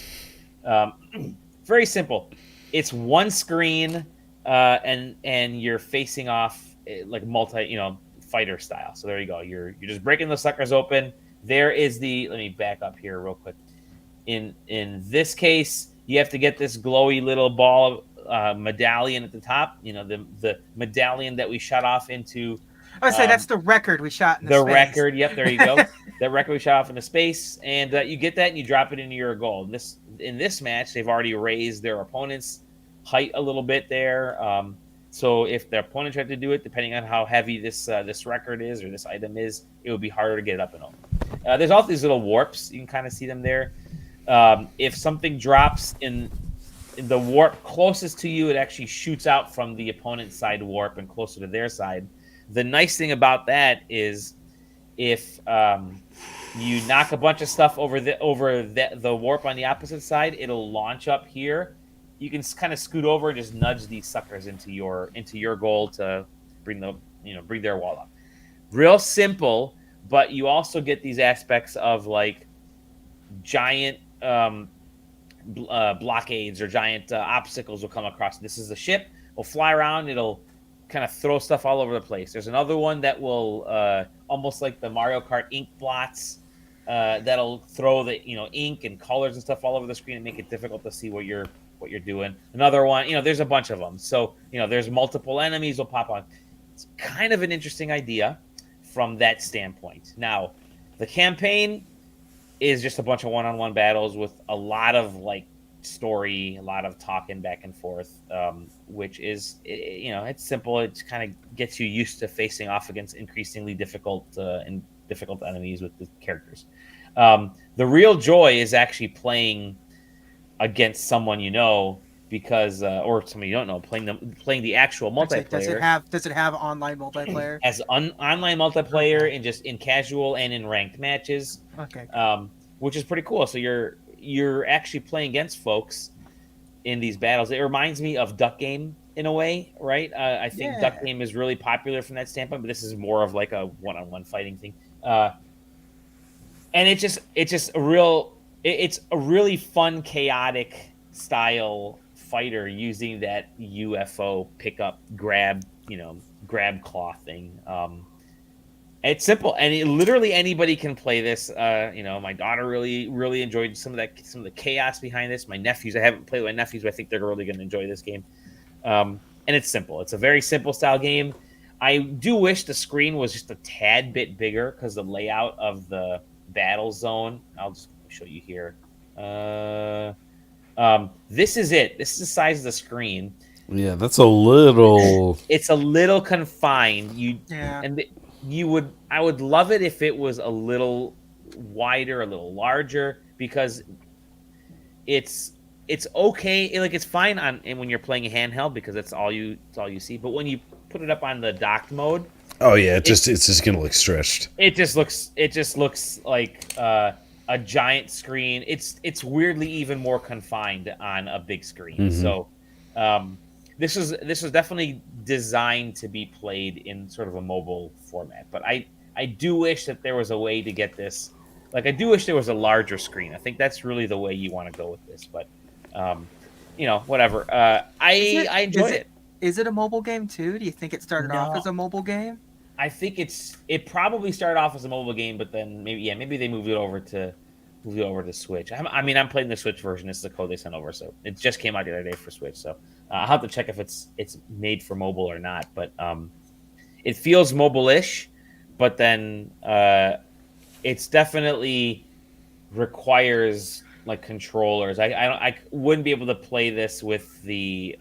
Very simple. It's one screen, and you're facing off like fighter style. So there you go. You're just breaking the suckers open. There is let me back up here real quick. In this case, you have to get this glowy little ball medallion at the top. The medallion that we shot off into. I would say that's the record we shot in the space. Record, yep, there you go. That record we shot off into space, and you get that and you drop it into your goal. In this match, they've already raised their opponent's height a little bit there. So if their opponent tried to do it, depending on how heavy this record is or this item is, it would be harder to get it up and over. There's also these little warps. You can kind of see them there. If something drops in the warp closest to you, it actually shoots out from the opponent's side warp and closer to their side. The nice thing about that is if you knock a bunch of stuff over the warp on the opposite side, it'll launch up here. You can kind of scoot over and just nudge these suckers into your goal to bring their wall up. Real simple, but you also get these aspects of like giant blockades or giant obstacles will come across. This is the ship. Will fly around. It'll kind of throw stuff all over the place. There's another one that will almost like the Mario Kart ink blots that'll throw the ink and colors and stuff all over the screen and make it difficult to see what you're doing. Another one, there's a bunch of them. So there's multiple enemies will pop on. It's kind of an interesting idea from that standpoint. Now, the campaign is just a bunch of one-on-one battles with a lot of like story, a lot of talking back and forth, which is, it's simple. It kind of gets you used to facing off against increasingly difficult enemies with the characters. The real joy is actually playing against someone because or somebody you don't know, playing the actual multiplayer. Does it have online multiplayer? As online multiplayer and just in casual and in ranked matches. Okay. Which is pretty cool. So you're actually playing against folks in these battles. It reminds me of Duck Game in a way, right? I think Duck Game is really popular from that standpoint, but this is more of like a one-on-one fighting thing. And it's a really fun, chaotic style fighter using that UFO pickup grab claw thing. It's simple, and literally anybody can play this. My daughter really enjoyed some of the chaos behind this. My nephews, I haven't played with my nephews, but I think they're really going to enjoy this game. And it's simple. It's a very simple style game. I do wish the screen was just a tad bit bigger because the layout of the battle zone. I'll just show you here. This is it. This is the size of the screen. Yeah, that's a little. It's a little confined. I would love it if it was a little wider, a little larger, because it's okay. Like, it's fine when you're playing a handheld because that's all you see. But when you put it up on the docked mode, oh yeah, it's just gonna look stretched. It just looks like a giant screen. It's weirdly even more confined on a big screen. Mm-hmm. So this was definitely designed to be played in sort of a mobile format. But I do wish that there was a way to get this. Like, I do wish there was a larger screen. I think that's really the way you want to go with this. But whatever. I enjoyed it. Is it a mobile game too? Do you think it started off as a mobile game? I think it probably started off as a mobile game, but then maybe they moved it over to Switch. I'm playing the Switch version. This is the code they sent over, so it just came out the other day for Switch. So I'll have to check if it's made for mobile or not. But it feels mobile-ish, but then it's definitely requires like controllers. I wouldn't be able to play this with the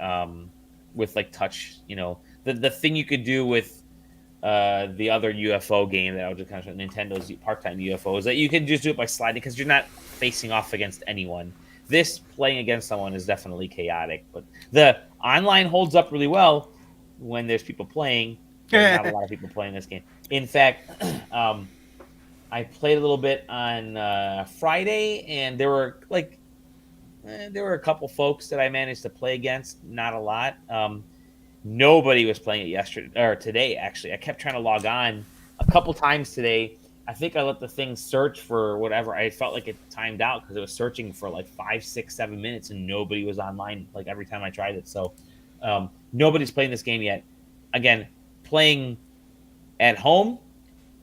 with like touch. The thing you could do with the other UFO game that I was just kind of Nintendo's part-time UFO is that you can just do it by sliding because you're not facing off against anyone. This playing against someone is definitely chaotic, but the online holds up really well when there's people playing. There's not a lot of people playing this game. In fact, I played a little bit on Friday, and there were a couple folks that I managed to play against. Not a lot. Nobody was playing it yesterday or today. Actually, I kept trying to log on a couple times today. I think I let the thing search for whatever. I felt like it timed out because it was searching for like 5, 6, 7 minutes, and nobody was online. Like every time I tried it, so nobody's playing this game yet. Again, playing at home,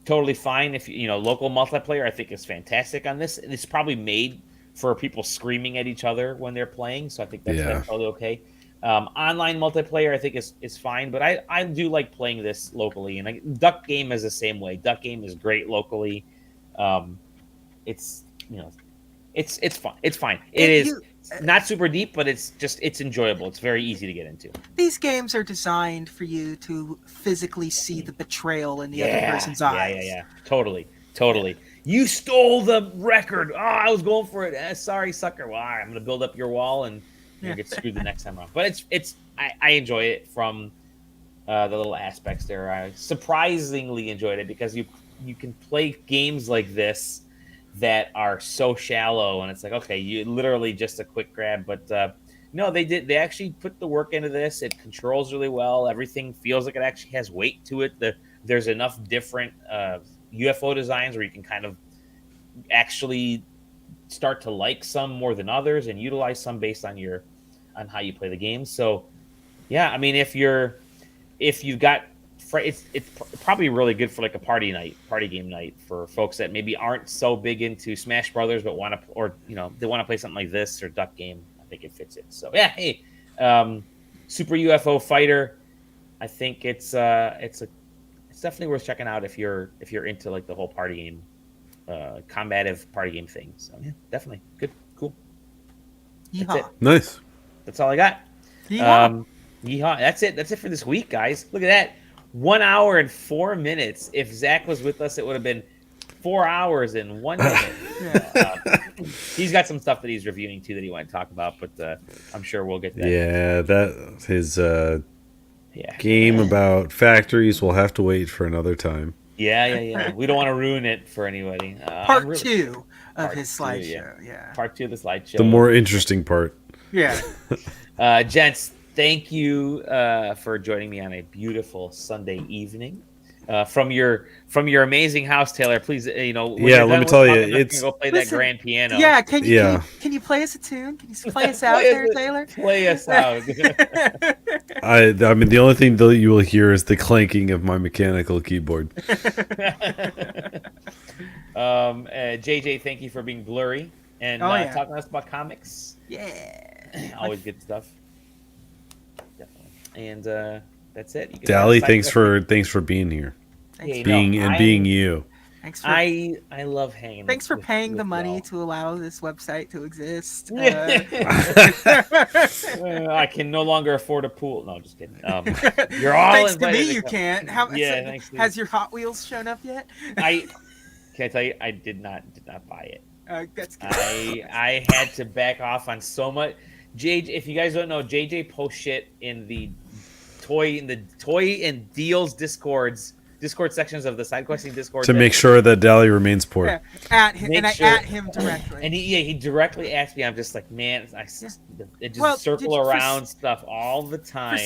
totally fine. If local multiplayer, I think is fantastic on this. It's probably made for people screaming at each other when they're playing, so I think that's totally okay. Online multiplayer, I think is fine, but I do like playing this locally, and Duck Game is the same way. Duck Game is great locally. It's fun. It's fine. It is not super deep, but it's enjoyable. It's very easy to get into. These games are designed for you to physically see the betrayal in the other person's eyes. Yeah. Totally. You stole the record. Oh, I was going for it. Sorry, sucker. Well, I'm going to build up your wall and you get screwed the next time around. But I enjoy it from the little aspects there. I surprisingly enjoyed it because you can play games like this that are so shallow, and it's like, okay, you literally just a quick grab. But no, they actually put the work into this. It controls really well. Everything feels like it actually has weight to it. There's enough different UFO designs where you can kind of actually start to like some more than others and utilize some based on how you play the game. So yeah, I mean, if you've got it's probably really good for like a party game night for folks that maybe aren't so big into Smash Brothers but want to, they want to play something like this or Duck Game. I think it fits it. So yeah, hey, Super UFO Fighter, I think it's definitely worth checking out if you're into like the whole party game, combative party game thing. So yeah, definitely good, cool. Yeehaw. Nice. That's all I got. Yeehaw. Yeehaw. That's it. That's it for this week, guys. Look at that. 1 hour and 4 minutes. If Zach was with us, it would have been 4 hours and 1 minute. He's got some stuff that he's reviewing too that he wanted to talk about, but I'm sure we'll get to that. Yeah, that his game about factories will have to wait for another time. Yeah. We don't want to ruin it for anybody. Part 2 of his slideshow. Yeah. Part 2 of the slideshow. The more interesting part. Yeah. Gents, thank you for joining me on a beautiful Sunday evening. From your amazing house, Taylor. Please, let me tell you, it's go play that grand piano. Yeah, can you play us a tune? Can you play us out there, Taylor? Play us out. I mean, the only thing that you will hear is the clanking of my mechanical keyboard. JJ, thank you for being blurry and talking to us about comics. Yeah, always good stuff. Definitely, and that's it. Dally, thanks for being here. Being you. Thanks for, I love hanging. Thanks for paying the money to allow this website to exist. I can no longer afford a pool. No, just kidding. You're all thanks invited. To me, you can't. Thanks. Has your Hot Wheels shown up yet? Can I tell you? I did not buy it. That's good. I had to back off on so much. JJ, if you guys don't know, JJ posts shit in the toy and deals Discord sections of the SideQuesting Discord to make sure that Dally remains poor. Yeah, at him directly. And he directly asked me. I'm just like, man, it just circle around stuff all the time.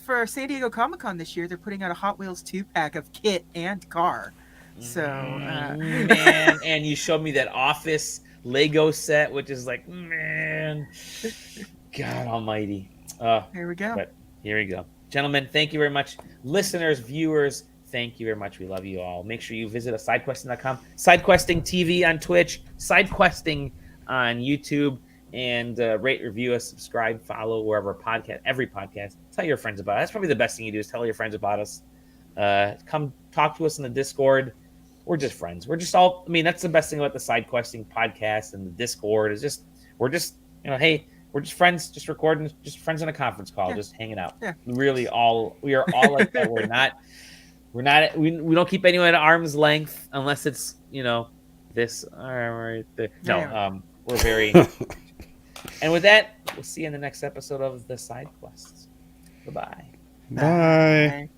For San Diego Comic-Con this year, they're putting out a Hot Wheels 2-pack of kit and car. So man, and you showed me that Office Lego set, which is like, man, God Almighty. Here we go. But here we go, gentlemen. Thank you very much, listeners, viewers. Thank you very much. We love you all. Make sure you visit us, sidequesting.com, SideQuesting TV on Twitch, SideQuesting on YouTube, and rate, review us, subscribe, follow wherever every podcast. Tell your friends about it. That's probably the best thing you do is tell your friends about us. Come talk to us in the Discord. We're just friends. We're just all. I mean, that's the best thing about the SideQuesting podcast and the Discord is we're just hey, we're just friends, just recording, just friends on a conference call, just hanging out. Yeah. We are all like that. We don't keep anyone at arm's length unless it's this right there. No, we're very. And with that, we'll see you in the next episode of the SideQuests. Bye-bye. Bye.